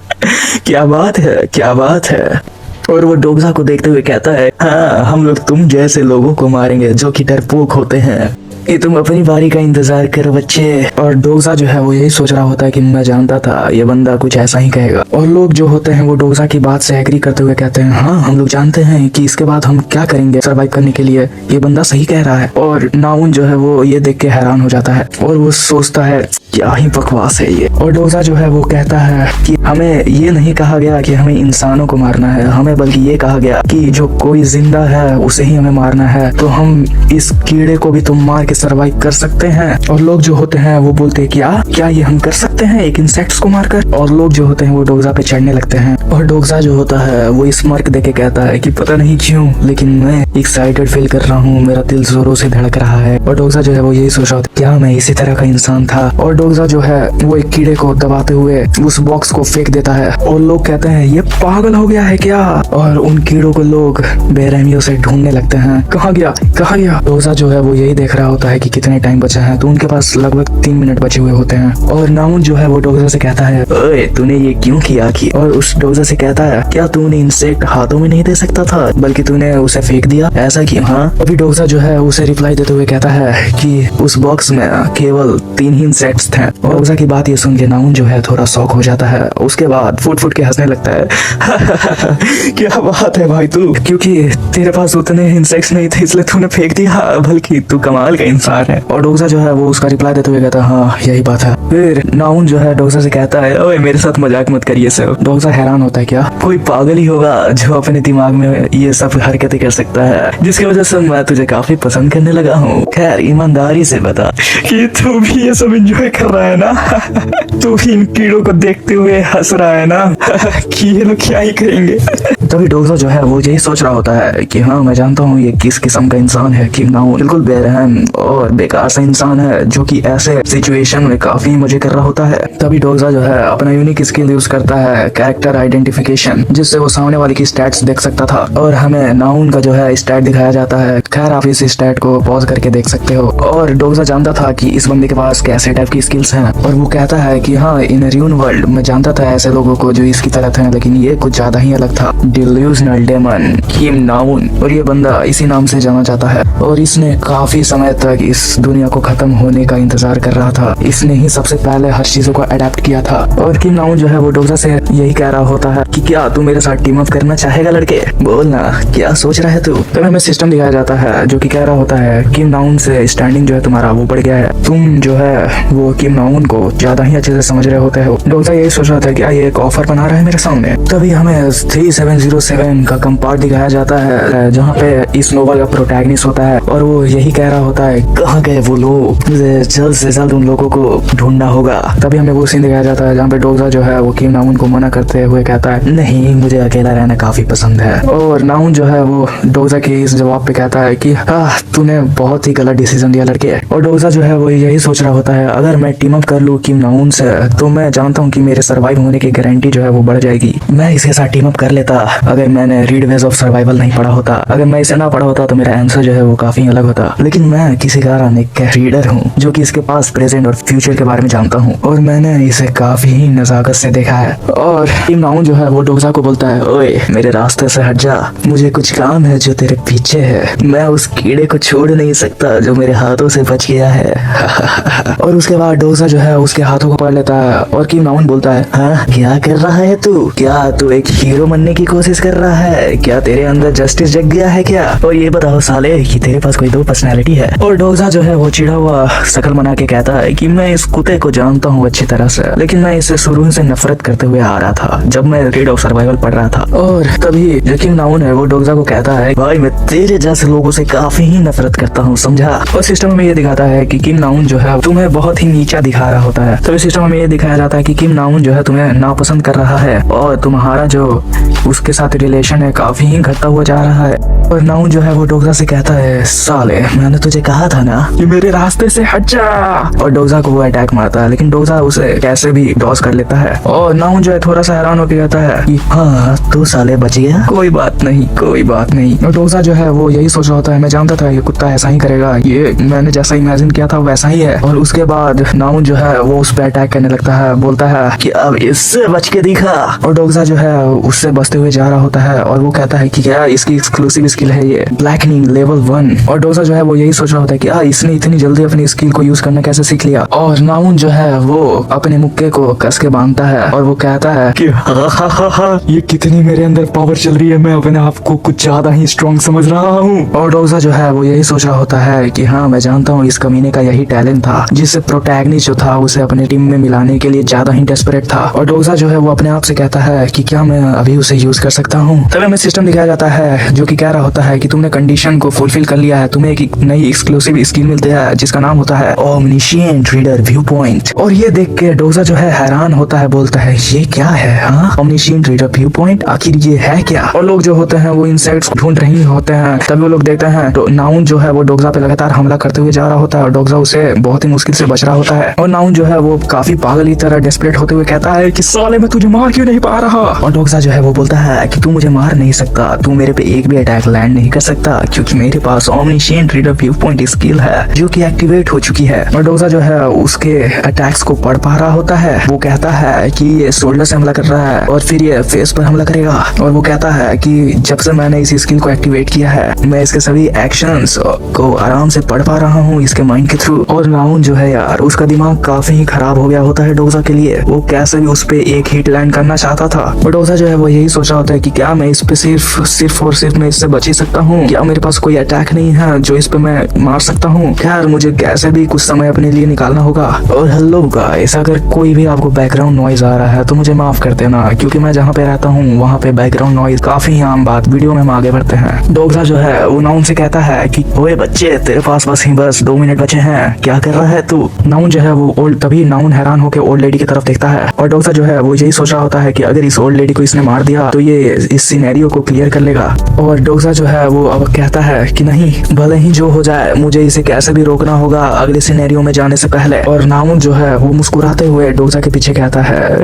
क्या बात है, क्या बात है। और वो डोगजा को देखते हुए कहता है, हाँ हम लोग तुम जैसे लोगों को मारेंगे जो कि डरपोक होते हैं। ये तुम अपनी बारी का इंतजार करो बच्चे। और डोगजा जो है वो यही सोच रहा होता है कि मैं जानता था ये बंदा कुछ ऐसा ही कहेगा। और लोग जो होते हैं वो डोगजा की बात से एग्री करते हुए कहते हैं, हाँ हम लोग जानते हैं कि इसके बाद हम क्या करेंगे सरवाइव करने के लिए, ये बंदा सही कह रहा है। और नाउन जो है वो ये देख के हैरान हो जाता है और वो सोचता है क्या ही बकवास है ये। और डोगजा जो है वो कहता है कि हमें ये नहीं कहा गया कि हमें इंसानों को मारना है, हमें बल्कि ये कहा गया कि जो कोई जिंदा है उसे ही हमें मारना है। तो हम इस कीड़े को भी तुम मार के सरवाइव कर सकते हैं। और लोग जो होते हैं वो बोलते हैं क्या ये हम कर सकते हैं एक इंसेक्ट्स को मारकर? और लोग जो होते हैं वो डोगजा पे चढ़ने लगते हैं। और डोगजा जो होता है वो स्मार्क देके कहता है कि पता नहीं क्यों लेकिन मैं एक्साइटेड फील कर रहा हूँ, मेरा दिल जोरों से धड़क रहा है। और डोगजा जो है वो यही सोच रहा होता है क्या मैं इसी तरह का इंसान था। और डोगजा जो है वो एक कीड़े को दबाते हुए उस बॉक्स को फेंक देता है। और लोग कहते हैं ये पागल हो गया है क्या? और उन कीड़ों को लोग बेरहमियों से ढूंढने लगते हैं, कहाँ गया कहाँ गया। डोगजा जो है वो यही देख रहा होता है कि कितने टाइम बचा है। तो उनके पास लगभग 3 मिनट बचे हुए होते हैं। और नाउन जो है वो डोगजा से कहता है, ओए तूने ये क्यों किया? और उस डोगजा से कहता है क्या तूने इंसेक्ट हाथों में नहीं दे सकता था बल्कि तूने उसे फेंक दिया, ऐसा क्यों? हाँ। अभी डोगजा जो है उसे रिप्लाई देते हुए कहता है कि उस बॉक्स में केवल 3 ही इंसेक्ट्स थे। और डोगजा की बात ये सुन के नाउन जो है थोड़ा शॉक हो जाता है। उसके बाद फुट फुट के हंसने लगता है क्या बात है भाई तू, क्योंकि तेरे पास उतने इंसेक्ट्स नहीं थे इसलिए तूने फेंक दिया, बल्कि तू कमाल का इंसान है। और डोगजा जो है वो उसका रिप्लाई देते हुए कहता है हाँ यही बात है। फिर नाउन जो है डोगजा से कहता है, ओए मेरे साथ मजाक मत करिए सर। डोगजा हैरान होता है क्या कोई पागल ही होगा जो अपने दिमाग में ये सब हरकतें कर सकता है, जिसकी वजह से मैं तुझे काफी पसंद करने लगा हूँ। खैर ईमानदारी से बता कि तू भी ये सब एंजॉय कर रहा है ना तू भी इन कीड़ों को देखते हुए हंस रहा है ना कि ये लोग क्या ही करेंगे। तभी डोगजा जो है वो यही सोच रहा होता है कि हाँ मैं जानता हूँ ये किस किस्म का इंसान है। कि नाउन बिल्कुल बेरहम और बेकार सा इंसान है जो कि ऐसे सिचुएशन में काफी मजे कर रहा होता है। तभी डोगजा जो है अपना यूनिक स्किल यूज करता है कैरेक्टर आइडेंटिफिकेशन, जिससे वो सामने वाले की स्टैट्स देख सकता था। और हमें नाउन का जो है स्टैट दिखाया जाता है। खैर आप इस स्टैट को पॉज करके देख सकते हो। और डोगजा जानता था कि इस बंदे के पास कैसे टाइप की स्किल्स हैं। और वो कहता है कि हाँ इन रियल वर्ल्ड में जानता था ऐसे लोगों को जो इसकी तरह थे, लेकिन ये कुछ ज्यादा ही अलग था। डिल्यूजनल डेमन किम नाउन, और ये बंदा इसी नाम से जाना जाता है। और इसने काफी समय तक इस दुनिया को खत्म होने का इंतजार कर रहा था। इसने ही सबसे पहले हर चीजों को अडेप्ट किया था। और किम नाउन जो है वो डोगजा से यही कह रहा होता है कि क्या तू मेरे साथ टीम अप करना चाहेगा लड़के, बोल ना क्या सोच रहा है तू। तो हमें सिस्टम दिखाया जाता है जो कि कह रहा होता है किम नाउन से स्टैंडिंग जो है तुम्हारा वो बढ़ गया है, तुम जो है वो किम नाउन को ज्यादा ही अच्छे से समझ रहे होते हो। डोगजा यही सोच रहा था कि ये एक ऑफर बना रहा है मेरे सामने। तभी हमें 3707 का कंपार्ट दिखाया जाता है जहाँ पे इस नोवेल का प्रोटैगनिस्ट होता है। और वो यही कह रहा होता है कहाँ गए वो लोग, मुझे जल्द से जल्द उन लोगों को ढूंढना होगा। तभी हमें वो सीन दिखाया जाता है जहाँ पे डोगजा जो है वो किम नाउन को मना करते हुए कहता है नहीं मुझे अकेला रहना काफी पसंद है। और नाउन जो है वो डोगजा के इस जवाब पे कहता है कि तूने बहुत ही गलत डिसीजन लिया लड़के। और डोगजा जो है वो यही सोच रहा होता है अगर मैं टीम अप कर लूं किम नाउन से तो मैं जानता हूँ कि मेरे सर्वाइव होने की गारंटी जो है वो बढ़ जाएगी। मैं इसके साथ टीम अप कर लेता अगर मैंने रीड वेज ऑफ सर्वाइवल नहीं पढ़ा होता। अगर मैं इसे ना पढ़ा होता तो मेरा आंसर जो है वो काफी अलग होता। लेकिन मैं किसी कारण एक रीडर हूँ जो कि इसके पास प्रेजेंट और फ्यूचर के बारे में जानता हूँ और मैंने इसे काफी ही नजाकत से देखा है। और किम नाउन जो है वो डोगजा को बोलता है ओए मेरे रास्ते से हट जा, मुझे कुछ काम है जो तेरे पीछे है। मैं उस कीड़े को छोड़ नहीं सकता जो मेरे हाथों से बच गया है। और उसके बाद डोगजा जो है उसके हाथों को पकड़ लेता है और किम नाउन बोलता है हाँ क्या कर रहा है तू, क्या तू एक हीरो बनने की कोशिश कर रहा है, क्या तेरे अंदर जस्टिस जग गया है क्या? और ये बताओ साले कि तेरे पास कोई 2 पर्सनैलिटी है। और डोगजा जो है वो चिढ़ा हुआ शकल बना के कहता है कि मैं इस कुत्ते को जानता हूँ अच्छी तरह से, लेकिन मैं इसे शुरू से नफरत करते हुए आ रहा था जब मैं रीड ऑफ सर्वाइवल पढ़ रहा था। और तभी जो किम नाउन है वो डोगजा को कहता है भाई मैं तेरे जैसे लोगों से काफी ही नफरत करता हूँ समझा। और सिस्टम में ये दिखाता है कि किम नाउन जो है तुम्हें बहुत ही नीचा दिखा रहा होता है। तो सिस्टम में ये दिखाया जाता है कि किम नाउन जो है तुम्हें नापसंद कर रहा है और तुम्हारा जो उसके के साथ रिलेशन है काफी ही घटता हुआ जा रहा है। और नाउन जो है वो डोगजा से कहता है, साले मैंने तुझे कहा था ना कि मेरे रास्ते से हट जा। और डोगजा को वो अटैक मारता है, लेकिन डोगजा उसे कैसे भी डॉज कर लेता है। और नाउन जो है थोड़ा सा हैरान होकर कहता है कि हाँ तू साले बच गया, कोई बात नहीं कोई बात नहीं। और डोगजा जो है वो यही सोच रहा होता है, मैं जानता था ये कुत्ता ऐसा ही करेगा, ये मैंने जैसा इमेजिन किया था वैसा ही है। और उसके बाद नाउन जो है वो उस पर अटैक करने लगता है, बोलता है कि अब इससे बच के दिखा। और डोगजा जो है उससे बचते हुए जा रहा होता है और वो कहता है कि क्या इसकी एक्सक्लूसिव स्किल है ये ब्लैकनिंग लेवल 1। और डोगजा जो है वो यही सोच रहा होता है कि इसने इतनी जल्दी अपनी स्किल को यूज करना कैसे सीख लिया। और नाउन जो है वो अपने मुक्के को कस के बांधता है और वो कहता है कि ये कितनी मेरे अंदर पावर चल रही है, मैं अपने आप को कुछ ज्यादा ही स्ट्रॉन्ग समझ रहा हूँ। और डोगजा जो है वो यही सोच रहा होता है कि हाँ मैं जानता हूँ इस कमीने का यही टैलेंट था, जिससे प्रोटैगनिस्ट जो था उसे अपने टीम में मिलाने के लिए ज्यादा ही डेस्परेट था। और डोगजा जो है वो अपने आप से कहता है कि क्या मैं अभी उसे यूज कर सकता हूँ। तब हमें सिस्टम दिखाया जाता है जो कि कह रहा होता है कि तुमने कंडीशन को फुलफिल कर लिया है, तुम्हें एक नई एक्सक्लूसिव स्किल मिलती है जिसका नाम होता है ओमनिशिएंट रीडर व्यू पॉइंट। और ये देख के डोगजा जो है हैरान होता है, बोलता है ये क्या है, हाँ ओमनिशिएंट रीडर व्यू पॉइंट, आखिर ये है क्या। और लोग जो होते हैं वो इंसेक्ट्स ढूंढ रहे होते हैं, तभी वो लोग देखते हैं तो नाउन जो है वो डोगजा पे लगातार हमला करते हुए जा रहा होता है और डोगजा उसे बहुत ही मुश्किल से बच रहा होता है। और नाउन जो है वो काफी पागल की तरह डेस्परेट होते हुए कहता है कि साले मैं तुझे मार क्यों नहीं पा रहा। और डोगजा जो है वो बोलता है कि तू मुझे मार नहीं सकता, तू मेरे पे एक भी अटैक लैंड नहीं कर सकता, क्योंकि मेरे पास ओमनिशिएंट रीडर व्यू पॉइंट स्किल है जो कि एक्टिवेट हो चुकी है। और डोगजा जो है उसके अटैक्स को पढ़ पा रहा होता है। वो कहता है कि ये शोल्डर से हमला कर रहा है और फिर ये फेस पर हमला करेगा। और वो कहता है कि जब से मैंने इस स्किल को एक्टिवेट किया है मैं इसके सभी एक्शंस को आराम से पढ़ पा रहा हूँ इसके माइंड के थ्रू। और नाउन जो है यार उसका दिमाग काफी ही खराब हो गया होता है डोगजा के लिए, वो कैसे भी उस पे एक हिट लैंड करना चाहता था। और डोगजा जो है वो यही सोच रहा होता है कि क्या मैं इस पे सिर्फ और सिर्फ मैं इससे बच ही सकता हूँ, क्या मेरे पास कोई अटैक नहीं है जो इस पे मैं मार सकता हूँ। यार मुझे कैसे भी कुछ समय अपने लिए निकालना होगा। और हेलो गाइस, अगर कोई भी आपको बैकग्राउंड नॉइज आ रहा है तो मुझे माफ कर देना, क्योंकि मैं जहाँ पे रहता हूँ वहाँ पे बैकग्राउंड नॉइज काफी आम बात। वीडियो में हम आगे बढ़ते हैं। डोगजा जो है वो नाउन से कहता है कि ओए बच्चे तेरे पास बस 2 मिनट बचे हैं, क्या कर रहा है तू। नाउन जो है वो तभी नाउन हैरान होकर ओल्ड लेडी की तरफ देखता है और डोगजा जो है वो यही सोच रहा होता है कि अगर इस ओल्ड लेडी को इसने मार दिया तो ये इस सिनेरियो को क्लियर कर लेगा। और डोगजा जो है वो अब कहता है कि नहीं, भले ही जो हो जाए मुझे इसे कैसे भी रोकना होगा अगले सिनेरियो में जाने से पहले। और नाउन जो है वो मुस्कुराते हुए डोगजा के पीछे कहता है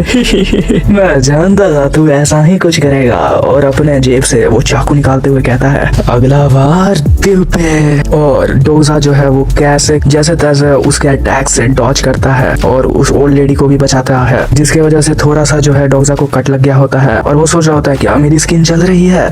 मैं जानता था तू ऐसा ही कुछ करेगा। और अपने जेब से वो चाकू निकालते हुए कहता है अगला वार दिल पे। और डोगजा जो है वो कैसे जैसे तैसे उसके अटैक से डॉज करता है और उस ओल्ड लेडी को भी बचाता है, जिसकी वजह से थोड़ा सा जो है डोगजा को कट लग गया होता है। और वो सोच रहा होता है कि मेरी स्किन चल रही है,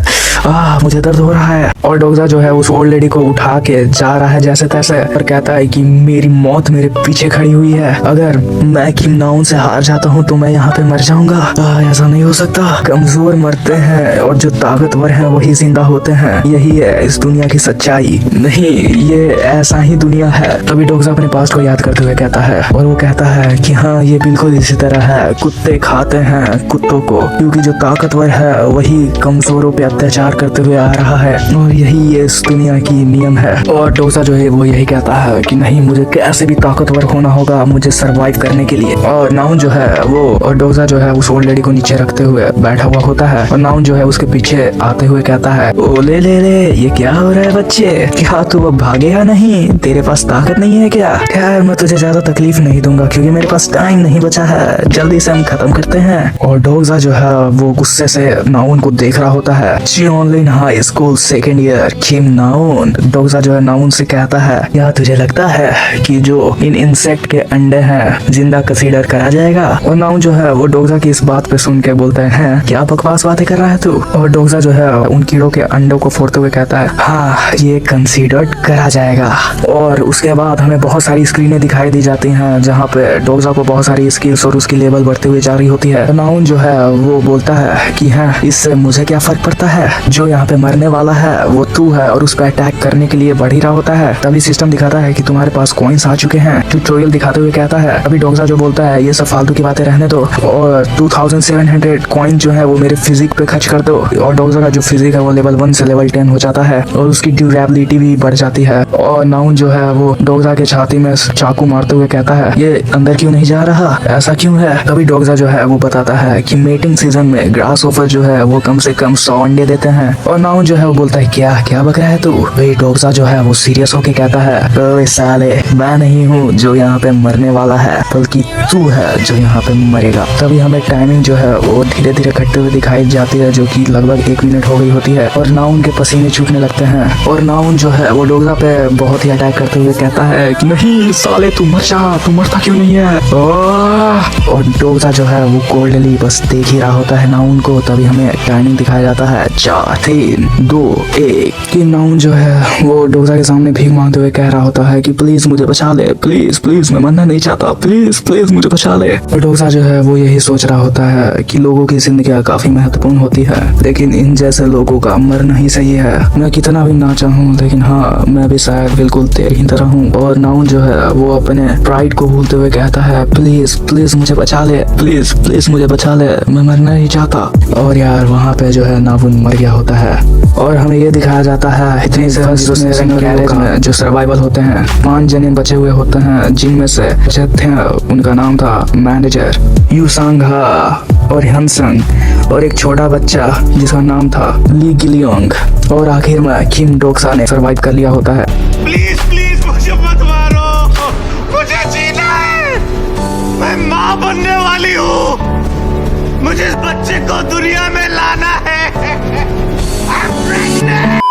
मुझे दर्द हो रहा है। और डोगजा जो है उस ओल्ड लेडी को उठा के जा रहा है जैसे तैसे, और कहता है कि मेरी मौत मेरे पीछे खड़ी हुई है, अगर मैं किम नाउन से हार जाता हूँ तो मैं यहाँ पे मर जाऊंगा। ऐसा नहीं हो सकता, कमजोर मरते हैं और जो ताकतवर हैं वही जिंदा होते हैं, यही है इस दुनिया की सच्चाई। नहीं, ये ऐसा ही दुनिया है। तभी डोगजा अपने पास्ट को याद करते हुए कहता है और वो कहता है कि हाँ ये बिल्कुल इसी तरह है, कुत्ते खाते हैं कुत्तों को, क्योंकि जो ताकतवर है वही कमजोरों पे अत्याचार करते हुए आ रहा है और यही ये इस दुनिया की नियम है। और डोगजा जो है वो यही कहता है कि नहीं, मुझे कैसे भी ताकतवर होना होगा मुझे सरवाइव करने के लिए। और नाउन जो है वो और डोगजा जो है उस ओल्ड लेडी को नीचे रखते हुए बैठा हुआ होता है और नाउन जो है उसके पीछे आते हुए कहता है ओ ले ये क्या हो रहा है बच्चे, क्या तू अब भागेगा नहीं, तेरे पास ताकत नहीं है क्या। यार मैं तुझे ज्यादा तकलीफ नहीं दूंगा क्योंकि मेरे पास टाइम नहीं बचा है, जल्दी से हम खत्म करते हैं। और डोगजा जो है वो गुस्से से नाउन को देख रहा होता है। जिओनलिन हाई स्कूल सेकेंड ईयर किम नाउन। डोगजा जो है नाउन से कहता है क्या तुझे लगता है कि जो इन इंसेक्ट के अंडे हैं जिंदा कंसीडर करा जाएगा। और नाउन जो है वो डोगजा की इस बात पे सुन के बोलते हैं क्या बकवास बातें कर रहा है तू। और डोगजा जो है उन कीड़ों के अंडों को फोड़ते हुए कहता है हाँ ये कंसीडर करा जाएगा। और उसके बाद हमें बहुत सारी स्क्रीनें दिखाई दी जाती हैं जहाँ पे डोगजा को बहुत सारी स्किल्स और उसकी लेवल बढ़ती हुई जा रही होती है। नाउन जो है वो बोलता है कि हाँ इससे मुझे क्या फर्क पड़ता है, जो यहाँ पे मरने वाला है वो तू है और उस पर अटैक करने के लिए बढ़ ही रहा होता है। तभी सिस्टम दिखाता है कि तुम्हारे पास कॉइन्स आ चुके हैं, ट्यूटोरियल दिखाते हुए कहता है। अभी डोगजा जो बोलता है ये सब फालतू की बातें रहने दो और 2700 कॉइन जो है वो मेरे फिजिक पे खर्च कर दो। और डोगजा का जो फिजिक है वो लेवल 1 से लेवल 10 हो जाता है और उसकी ड्यूरेबिलिटी भी बढ़ जाती है। और नाउन जो है वो डोगजा के छाती में चाकू मारते हुए कहता है ये अंदर क्यों नहीं जा रहा, ऐसा क्यों है। तभी डोगजा जो है वो बताता है कि मेटिंग सीजन में ग्रास ऑफर जो है वो कम से कम 100 अंडे देते हैं। और नाउन जो है वो बोलता है क्या क्या बक रहा है तू। भाई डोगसा जो है वो सीरियस होके कहता है ओए साले मैं नहीं हूँ जो यहाँ पे मरने वाला है बल्कि तू है जो यहाँ पे मरेगा। तभी हमें टाइमिंग जो है वो धीरे धीरे घटते हुए दिखाई जाती है जो कि लगभग 1 मिनट हो गई होती है और नाउन के पसीने छूटने लगते हैं और नाउन जो है वो डोगसा पे बहुत ही अटैक करते हुए कहता है कि नहीं साले तू मर जा, तू मरता क्यों नहीं है। और डोगसा जो है वो कोल्डली बस देख ही रहा होता है नाउन को। तभी हमें टाइमिंग दिखाया जाता है 4 3 2 1 कि नाउन जो है वो डोगसा के सामने भीख मांगते हुए कह रहा होता है कि प्लीज मुझे बचा ले, प्लीज प्लीज मैं मरना नहीं चाहता, प्लीज प्लीज मुझे बचा ले। और डोगसा जो है वो यही सोच रहा होता है कि लोगों की जिंदगी काफी महत्वपूर्ण होती है लेकिन इन जैसे लोगों का मरना ही सही है। मैं कितना भी ना चाहूँ लेकिन हाँ मैं भी शायद बिल्कुल तेरी ही तरह हूँ। और नाउन जो है वो अपने प्राइड को भूलते हुए कहता है प्लीज प्लीज मुझे बचा ले, प्लीज प्लीज मुझे बचा ले, मैं मरना नहीं चाहता। और यार वहाँ पे जो है नाउन मर गया होता है और हमें ये दिखाया जाता है इतनी गैरेज में जो सर्वाइवल होते हैं 5 जने बचे हुए होते हैं जिनमें से थे उनका नाम था मैनेजर यूसांगा और हनसंग और एक छोटा बच्चा जिसका नाम था ली गिलियोंग। और आखिर में किम डोगसा ने सर्वाइव कर लिया होता है। प्लीज प्लीज मुझे मत मारो, मुझे जीना है, मैं माँ बनने वाली हूँ, मुझे इस बच्चे को दुनिया में लाना है। I'm pregnant।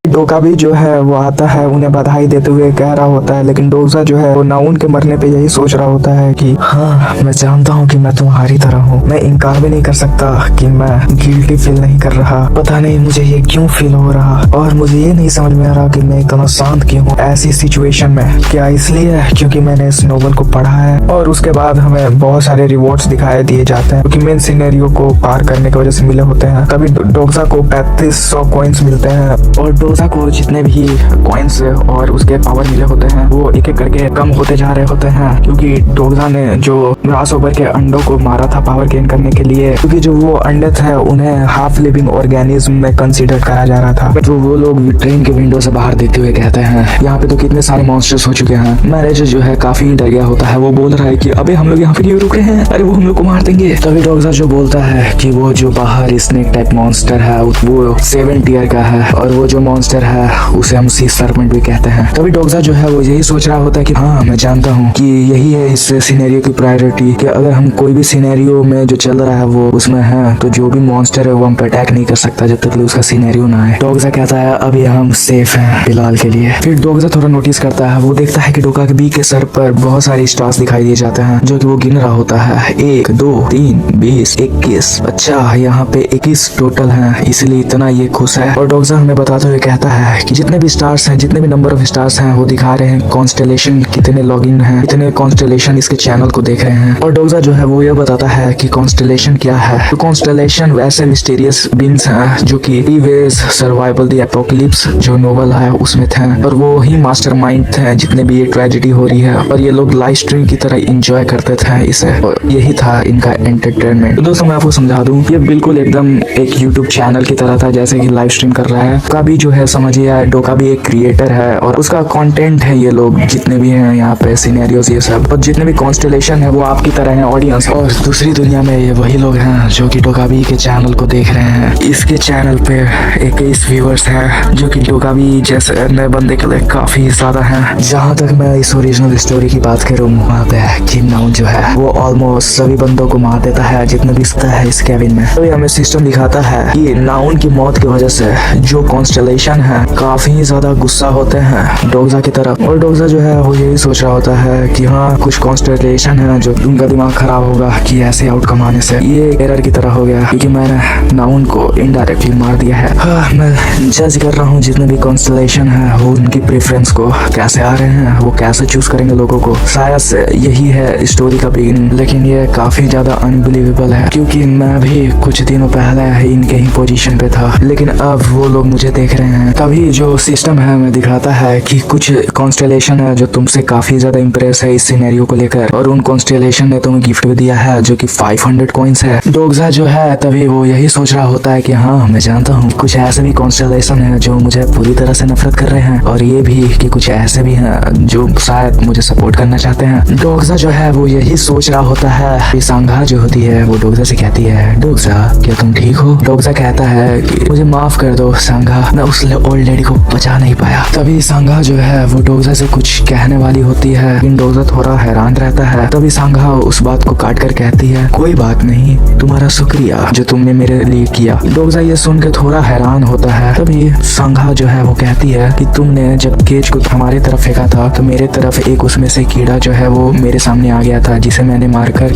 डोका भी जो है वो आता है उन्हें बधाई देते हुए कह रहा होता है लेकिन डोगसा जो है वो नाउन के मरने पे यही सोच रहा होता है कि हाँ मैं जानता हूँ कि मैं तुम्हारी तरह हूँ, मैं इनकार भी नहीं कर सकता कि मैं गिल्टी फील नहीं कर रहा, पता नहीं मुझे ये क्यों फील हो रहा और मुझे ये नहीं समझ में आ रहा कि मैं इतना शांत क्यों हूँ ऐसी सिचुएशन में। क्या इसलिए क्योंकि मैंने इस नोवेल को पढ़ा है और उसके बाद हमें बहुत सारे रिवॉर्ड्स दिखाई दिए जाते हैं क्योंकि मेन सिनेरियो को पार करने की वजह से मिले होते हैं। तभी डोगसा को 3500 कॉइन्स मिलते हैं और डोगसा को जितने भी कॉइन्स और उसके पावर मिले होते हैं वो एक एक करके कम होते जा रहे होते हैं क्योंकि डोगसा ने जो ग्रासहोपर के अंडों को मारा था पावर गेन करने के लिए, क्योंकि जो वो अंडे थे उन्हें हाफ लिविंग ऑर्गेनिज्म में कंसीडर करा जा रहा था। तो वो लोग ट्रेन के विंडो से बाहर देखते हुए कहते हैं यहाँ पे तो कितने सारे मॉन्स्टर्स हो चुके हैं। मैनेजर जो है काफी डर गया होता है, वो बोल रहा है कि अबे हम लोग यहाँ पे क्यों रुक रहे हैं, अरे वो हम लोग को मार देंगे। तभी डोगसा जो बोलता है कि वो जो बाहर स्नेक टाइप मॉन्स्टर है वो 7 टियर का है और वो जो मॉन्स्टर है उसे हम सी सर्पेंट भी कहते हैं। तभी डोगसा जो है वो यही सोच रहा होता है कि हाँ मैं जानता हूँ कि यही है इस सिनेरियो की प्रायोरिटी कि अगर हम कोई भी सिनेरियो में जो चल रहा है वो उसमें है तो जो भी मॉन्स्टर है वो हम पे अटैक नहीं कर सकता जब तक उसका सिनेरियो ना है। डोगसा कहता है अभी हम सेफ हैं फिलहाल के लिए। फिर डोगसा थोड़ा नोटिस करता है, वो देखता है कि डोका के बी के सर पर बहुत सारे स्टार्स दिखाई दिए जाते हैं जो कि वो गिन रहा होता है 1 2 3 20 21। अच्छा यहाँ पे 21 टोटल हैं इसलिए इतना ये खुश है। और डोगसा हमें बताते हुए कहता है कि जितने भी स्टार्स हैं, जितने भी नंबर ऑफ स्टार्स हैं वो दिखा रहे हैं कॉन्स्टेलेशन कितने लॉगिन हैं, कितने कॉन्स्टेलेशन इसके चैनल को देख रहे हैं। और डोगसा जो है वो ये बताता है कि कॉन्स्टेलेशन क्या है। तो कॉन्स्टेलेशन वैसे मिस्टीरियस बींग्स हैं जो कि ईवेज सर्वाइवल द एपोकलिप्स जो नोवेल है उसमें थे और वो ही मास्टरमाइंड थे जितने भी ये ट्रेजेडी हो रही है और ये लोग लाइव स्ट्रीम की तरह एंजॉय करते थे इसे और यही था इनका एंटरटेनमेंट। तो दोस्तों मैं आपको समझा दूं ये बिल्कुल एकदम एक यूट्यूब चैनल की तरह था जैसे कि लाइव स्ट्रीम कर रहा है। डोका भी जो है समझिए डोका भी एक क्रिएटर है और उसका कंटेंट है ये लोग जितने भी हैं यहाँ पे सिनेरियोस ये सब और जितने भी कॉन्स्टेलेशन है वो आपकी तरह है ऑडियंस। और दूसरी दुनिया में ये वही लोग हैं जो कि डोकाबी के चैनल को देख रहे हैं। इसके चैनल पे 21 व्यूअर्स हैं जो कि डोकाबी जैसे नए बंदे के लिए काफी ज्यादा हैं। जहाँ तक मैं इस ओरिजिनल स्टोरी की बात करूँ वहाँ पे किम नाउन जो है वो ऑलमोस्ट सभी बंदों को मार देता है जितने भी है इस केबिन में। तो हमें सिस्टम दिखाता है कि नाउन की मौत की वजह से जो कॉन्स्टेलेशन है काफी ज्यादा गुस्सा होते हैं डोगसा की तरफ। और डोगसा जो है वो यही सोच रहा होता है कि हाँ कुछ कॉन्स्टेलेशन है जो उनका दिमाग खराब होगा कि ऐसे आउटकम आने से ये एरर की तरह हो गया क्योंकि मैंने नाउन को इनडायरेक्टली मार दिया है। हाँ, मैं जज कर रहा हूँ जितने भी कॉन्स्टेलेशन है वो उनकी प्रेफरेंस को कैसे आ रहे हैं, वो कैसे चूज करेंगे लोगों को। शायद से यही है स्टोरी का बिगिनिंग, लेकिन ये काफी ज्यादा अनबिलीवेबल है क्योंकि मैं भी कुछ दिनों पहले इनके ही पोजीशन पे था लेकिन अब वो लोग मुझे देख रहे हैं हैं। तभी जो सिस्टम है हमें दिखाता है कि कुछ कॉन्स्टेलेशन है जो तुमसे काफी ज्यादा इंप्रेस है इस सिनेरियो को लेकर, और उन कॉन्स्टेलेशन ने तुम्हें गिफ्ट भी दिया है जो कि 500 कॉइन्स है। डोगजा जो है तभी वो यही सोच रहा होता है कि हाँ मैं जानता हूँ कुछ ऐसे भी कॉन्स्टेलेशन है जो मुझे पूरी तरह से नफरत कर रहे हैं, और ये भी कि कुछ ऐसे भी हैं जो शायद मुझे सपोर्ट करना चाहते हैं। डोगजा जो है वो यही सोच रहा होता है। सांगा जो होती है वो डोगजा से कहती है, डोगजा क्या तुम ठीक हो? डोगजा कहता है कि मुझे माफ कर दो सांगा, मैं उस ओल्ड लेडी को बचा नहीं पाया। तभी सांगा जो है वो डोगजा से कुछ कहने वाली होती है, लेकिन डोगजा थोड़ा हैरान रहता है। तभी सांगा उस बात को काट कर कहती है, कोई बात नहीं, तुम्हारा शुक्रिया जो तुमने मेरे लिए किया। डोगजा ये सुन के थोड़ा हैरान होता है। तभी सांगा जो है वो कहती है कि तुमने जब केज को हमारी तरफ फेंका था तो मेरे तरफ एक उसमें से कीड़ा जो है वो मेरे सामने आ गया था जिसे मैंने मारकर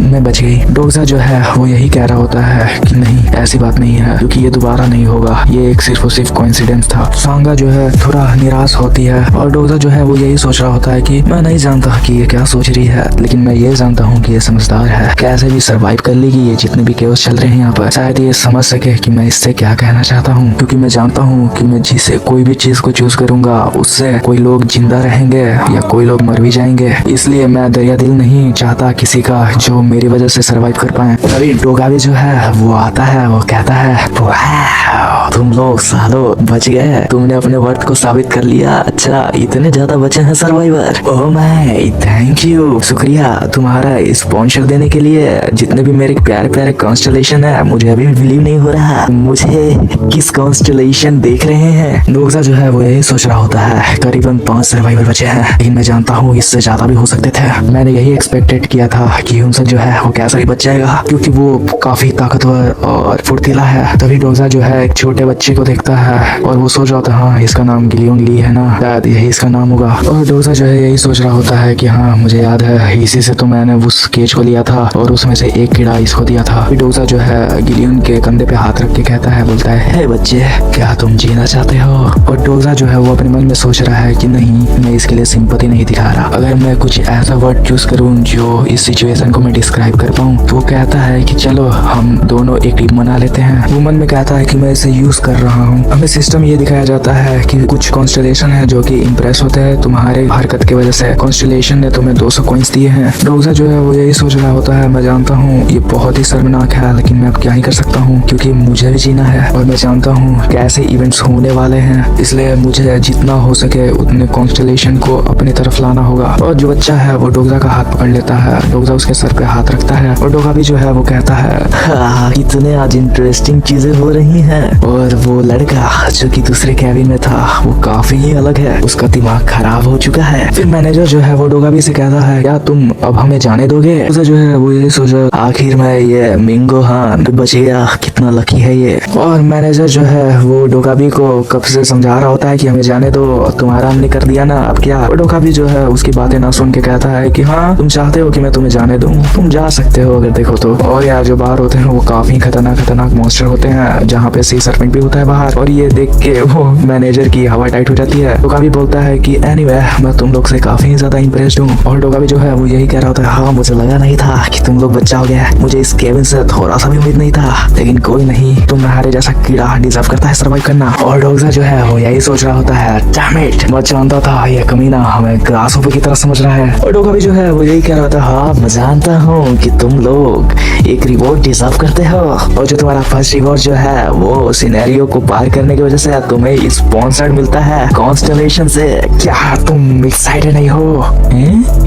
मैं बच गई। डोगजा जो है वो यही कह रहा होता है कि नहीं ऐसी बात नहीं है, क्योंकि ये दोबारा नहीं होगा, ये एक सिर्फ और सिर्फ कोइंसिडेंस था। सांगा जो है थोड़ा निराश होती है और डोगजा जो है वो यही सोच रहा होता है कि मैं नहीं जानता कि ये क्या सोच रही है, लेकिन मैं ये जानता हूँ कि ये समझदार है, कैसे भी सरवाइव कर लेगी ये जितने भी केओस चल रहे हैं यहाँ पर। शायद ये समझ सके कि मैं इससे क्या कहना चाहता हूँ, क्योंकि मैं जानता हूँ कि मैं जिसे कोई भी चीज को चूज करूंगा उससे कोई लोग जिंदा रहेंगे या कोई लोग मर भी जाएंगे, इसलिए मैं दरिया दिल नहीं चाहता किसी का जो मेरी वजह से सरवाइव कर पाए। तभी डोगावी जो है वो आता है, वो कहता है, वाह तुम लोग सालों बच गए, तुमने अपने वर्थ को साबित कर लिया। अच्छा इतने ज्यादा बचे हैं survivor, oh my thank you, शुक्रिया तुम्हारा स्पॉन्सर देने के लिए। जितने भी मेरे प्यारे प्यारे कॉन्स्टेलेशन है, मुझे अभी भी बिलीव नहीं हो रहा मुझे किस कॉन्स्टेलेशन देख रहे हैं। डोगजा जो है वो यही सोच रहा होता है, करीबन 5 सर्वाइवर बचे हैं, लेकिन मैं जानता हूँ इससे ज्यादा भी हो सकते थे। मैंने यही एक्सपेक्टेड किया था कि ह्यूमसन जो है वो कैसा ही बच जाएगा, क्योंकि वो काफी ताकतवर और फुर्तीला है। तभी डोगजा जो है एक छोटे बच्चे को देखता है और वो सोच रहा होता है, हाँ इसका नाम गिलियन ली है ना, शायद यही इसका नाम होगा। और डोगजा जो है यही सोच रहा होता है कि हाँ मुझे याद है, इसी से तो मैंने उस केज को लिया था और उसमें से एक कीड़ा इसको दिया था। डोगजा जो है गिलियन के कंधे पे हाथ रख के कहता है, बोलता है, हे बच्चे क्या तुम जीना चाहते हो? और डोगजा जो है वो अपने मन में सोच रहा है कि नहीं मैं इसके लिए सिंपैथी नहीं दिखा रहा, अगर मैं कुछ ऐसा वर्ड चूज करूं जो इस सिचुएशन को मैं डिस्क्राइब कर पाऊं। तो वो कहता है कि चलो हम दोनों एक टीम बना लेते हैं। वो मन में कहता है कि मैं इसे यूज कर रहा हूँ। हमें सिस्टम ये दिखाया जाता है कि कुछ कॉन्स्टेलेशन है जो कि इम्प्रेस होते हैं तुम्हारे हरकत की वजह से। कॉन्स्टेलेशन ने तुम्हें 200 कॉइन्स दिए हैं। डोगजा जो है वो यही सोच रहा होता है, मैं जानता हूँ ये बहुत ही शर्मनाक है, लेकिन मैं अब क्या ही कर सकता हूँ, क्योंकि मुझे भी जीना है और मैं जानता हूँ कैसे इवेंट्स होने वाले हैं, इसलिए मुझे जितना हो सके उतने कॉन्स्टेलेशन को अपनी तरफ लाना होगा। और जो बच्चा है वो डोगजा का हाथ पकड़ लेता है, डोगजा उसके सर पे हाथ रखता है और डोगा भी जो है वो कहता है, हाँ इतने आज इंटरेस्टिंग चीजें हो रही हैं। और वो लड़का जो कि दूसरे कैबिन में था वो काफी ही अलग है, उसका दिमाग खराब हो चुका है। फिर मैनेजर जो है वो डोगा भी से कहता है, क्या तुम अब हमें जाने दोगे? डोगजा जो है वो ये सोचा, आखिर में ये मिंगो हान बच गया, कितना लकी है ये। और मैनेजर जो है वो डोगाबी को कब से समझा रहा होता है कि हमें जाने दो, तुम्हारा हमने कर दिया ना, अब क्या? डोगाबी जो है उसकी बातें ना सुन के कहता है कि हाँ तुम चाहते हो कि मैं तुम्हें जाने दूं, तुम जा सकते हो अगर देखो तो। और यार जो बाहर होते हैं वो काफी खतरनाक मॉन्स्टर होते हैं, जहाँ पे सी सर्पेंट भी होता है बाहर। और ये देख के वो मैनेजर की हवा टाइट हो जाती है। डोगाबी बोलता है कि एनीवे मैं तुम लोग से काफी ज्यादा इंप्रेस्ड हूँ। और डोगाबी जो है वो यही कह रहा होता है, हाँ मुझे लगा नहीं था कि तुम लोग बच जाओगे, मुझे इस केबिन से थोड़ा सा भी उम्मीद नहीं था, लेकिन कोई नहीं, तुम्हारे जैसा कीड़ा डिजर्व करता है सर्वाइव करना। और डोगजा जो है वो यही सोच रहा होता है, डैम इट, मैं जानता था ये कमीना हमें ग्रासहोपर की तरह समझ रहा है। और डोगा भी जो है वो यही कह रहा था, हाँ मैं जानता हूँ कि तुम लोग एक रिवॉर्ड डिजर्व करते हो, और जो तुम्हारा फर्स्ट रिवॉर्ड जो है वो सिनेरियो को पार करने की वजह से तुम्हें स्पॉन्सर्ड मिलता है कॉन्स्टेलेशन से। क्या तुम एक्साइटेड नहीं हो?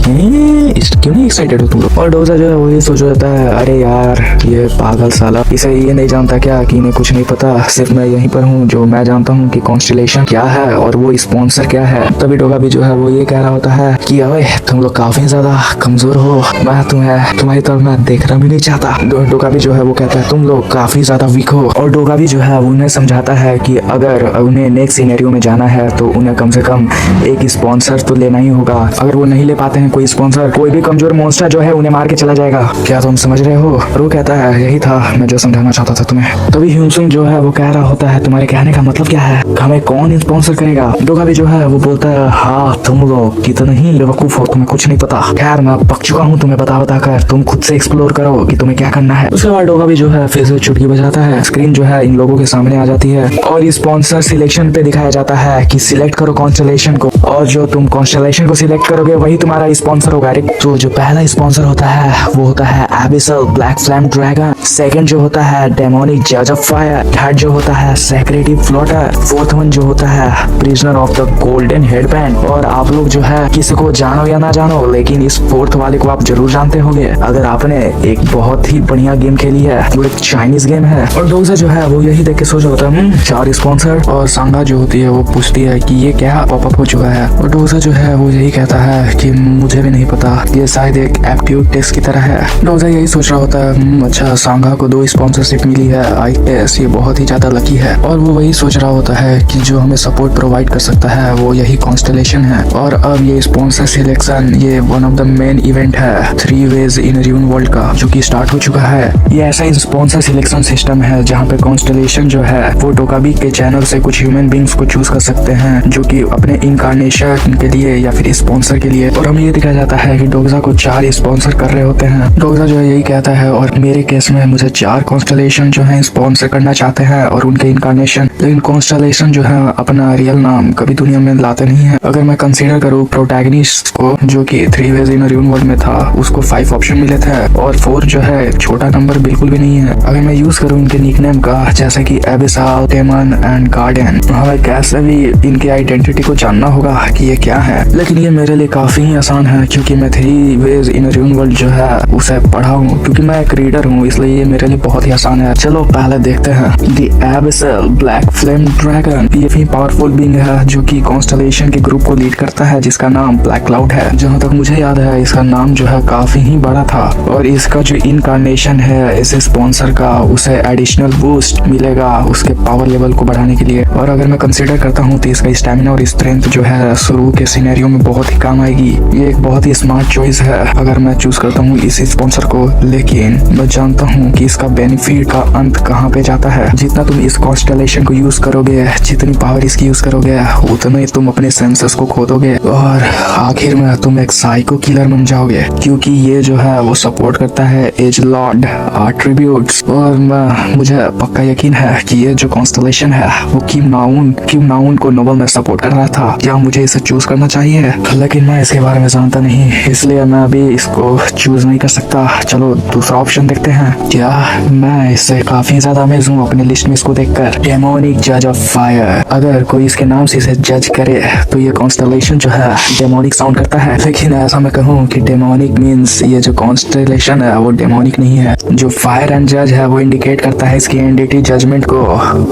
क्यों नहीं एक्साइटेड हो तुम लोग? और डोगजा जो है वो ये सोच रहा है, अरे यार ये पागल साला, इसे ये नहीं जानता क्या कि इन्हें कुछ नहीं पता, सिर्फ मैं यहीं पर हूँ जो मैं जानता हूँ कि कॉन्स्टेलेशन क्या है और वो स्पॉन्सर क्या है। तभी डोगा भी जो है वो ये कह रहा होता है कि अरे तुम लोग काफी ज्यादा कमजोर हो, मैं तुम्हारी तरफ मैं देखना भी नहीं चाहता। डोगा भी जो है वो कहता है तुम लोग काफी ज्यादा वीक हो। और डोगा भी जो है वो उन्हें समझाता है कि अगर उन्हें नेक्स्ट सिनेरियो में जाना है तो उन्हें कम से कम एक स्पॉन्सर तो लेना ही होगा। अगर वो नहीं ले पाते हैं कोई स्पॉन्सर, कोई भी कमजोर मॉन्स्टर जो है उन्हें मार के चला जाएगा। क्या तुम समझ रहे हो? और वो कहता है यही था मैं जो समझाना चाहता था तुम्हें। तभी ह्यूमसन जो है वो कह रहा होता है, तुम्हारे कहने का मतलब क्या है? हमें कौन स्पॉन्सर करेगा? डोगा भी जो है वो बोलता है, हाँ तुम लोग कितने ही बेवकूफ हो, तुम्हें कुछ नहीं पता। खैर मैं पक चुका हूँ तुम्हें बता कर, तुम खुद से एक्सप्लोर करो कि तुम्हें क्या करना है। उसके बाद डोगा भी जो है फिर से चुटकी बजाता है, स्क्रीन जो है इन लोगों के सामने सामने आ जाती है और स्पॉन्सर सिलेक्शन पे दिखाया जाता है कि सिलेक्ट करो कॉन्स्टेलेशन को, और जो तुम कॉन्स्टेलेशन को सिलेक्ट करोगे वही तुम्हारा स्पॉन्सर होगा। तो जो पहला स्पॉन्सर होता है वो होता है abyssal black flame dragon, second जो होता है डेमोनिक जज ऑफ फायर, थर्ड जो होता है सेक्रेटिव फ्लोटर, फोर्थ वन जो होता है prisoner of the golden headband. और आप लोग जो है किसी को जानो या ना जानो, लेकिन इस फोर्थ वाले को आप जरूर जानते होंगे अगर आपने एक बहुत ही बढ़िया गेम खेली है। वो एक चाइनीज गेम है और डोजा जो है वो यही देख के सोच होता है 4 स्पॉन्सर, और सांगा जो होती है वो पूछती है कि ये क्या पॉपअप हो चुका है, और डोजा जो है वो यही कहता है कि मुझे भी नहीं पता, ये शायद एक एप्टीट्यूड टेस्ट की तरह है। डोजा यही सोच रहा होता है अच्छा सांगा को 2 स्पॉन्सरशिप मिली है, आई गेस ये बहुत ही ज्यादा लकी है। और वो वही सोच रहा होता है कि जो हमें सपोर्ट प्रोवाइड कर सकता है वो यही कॉन्स्टेलेशन है। और अब ये स्पॉन्सर सिलेक्शन ये one of the main event है 3 वेज इन र्यून वर्ल्ड का, जो कि स्टार्ट हो चुका है। ये ऐसा स्पॉन्सर सिलेक्शन सिस्टम है जहाँ पे कॉन्स्टेलेशन जो है वो डोकाबी के चैनल से कुछ ह्यूमन बींग्स को चूज कर सकते हैं जो कि अपने इनकारनेशन के लिए या फिर स्पॉन्सर के लिए। और हमें ये दिखाया जाता है कि डोजा को 4 स्पॉन्सर कर रहे होते हैं। डोजा जो है यही कहता है और मेरे केस में मुझे 4 कॉन्स्टेलेशन जो है स्पॉन्सर करना चाहते हैं और उनके इनकारनेशन, लेकिन कॉन्स्टेलेशन जो है अपना रियल नाम कभी दुनिया में लाते नहीं है। अगर मैं कंसीडर करूँ प्रोटैगनिस्ट को जो कि 3 वेज इन र्यून वर्ल्ड में था, उसको 5 ऑप्शन मिले थे और 4 जो है छोटा नंबर बिल्कुल भी नहीं है। अगर मैं यूज करूँ इनके निकनेम का जैसे कि एबिसाल, डेमन एंड गार्डियन, हमें कैसे भी इनके आइडेंटिटी को जानना होगा कि ये क्या है, लेकिन ये मेरे लिए काफी ही आसान है क्योंकि मैं 3 वेज इन र्यून वर्ल्ड जो है उसे पढ़ा हूँ, क्योंकि मैं एक रीडर हूँ, इसलिए ये मेरे लिए बहुत ही आसान है। चलो पहले देखते हैं। The abyssal black flame dragon ये भी पावरफुल बीइंग है जो कि कॉन्स्टेलेशन के ग्रुप को लीड करता है जिसका नाम ब्लैक क्लाउड है। जहाँ तक मुझे याद है इसका नाम जो है काफी ही बड़ा था और इसका जो इनकारनेशन है इस स्पॉन्सर का उसे एडिशनल बूस्ट मिलेगा उसके पावर लेवल को बढ़ाने के लिए। और अगर मैं कंसीडर करता हूँ तो इसका स्टैमिना और स्ट्रेंथ जो है शुरू के सिनेरियो में बहुत ही काम आएगी। ये एक बहुत ही स्मार्ट चॉइस है अगर मैं चूज करता हूँ इस स्पॉन्सर को, लेकिन मैं जानता हूँ कि इसका बेनिफिट का अंत कहाँ पे जाता है। जितना तुम इस कॉन्स्टेलेशन को यूज करोगे, जितनी पावर इसकी यूज करोगे, उतना ही तुम अपने सेंसेस को खो दोगे और आखिर में तुम एक साइको किलर बन जाओगे, क्योंकि ये जो है वो सपोर्ट करता है एज लॉर्ड एट्रीब्यूट्स। और मुझे पक्का यकीन है कि ये जो कॉन्स्टेलेशन है वो किम नाउन को नोबल में सपोर्ट कर रहा था। क्या मुझे इसे चूज करना चाहिए? लेकिन मैं इसके बारे में जानता नहीं, इसलिए मैं अभी इसको चूज नहीं कर सकता। चलो दूसरा ऑप्शन देखते हैं। क्या मैं इससे काफी ज्यादा अमेज हूँ अपने लिस्ट में इसको देखकर। डेमोनिक जज ऑफ फायर, अगर कोई इसके नाम से इसे जज करे तो ये कॉन्स्टेलेशन जो है डेमोनिक साउंड करता है, लेकिन ऐसा मैं कहूँ कि डेमोनिक मीन्स ये जो कॉन्स्टेलेशन है वो डेमोनिक नहीं है। जो फायर एंड जज है वो इंडिकेट करता है इसकी एंटिटी जजमेंट को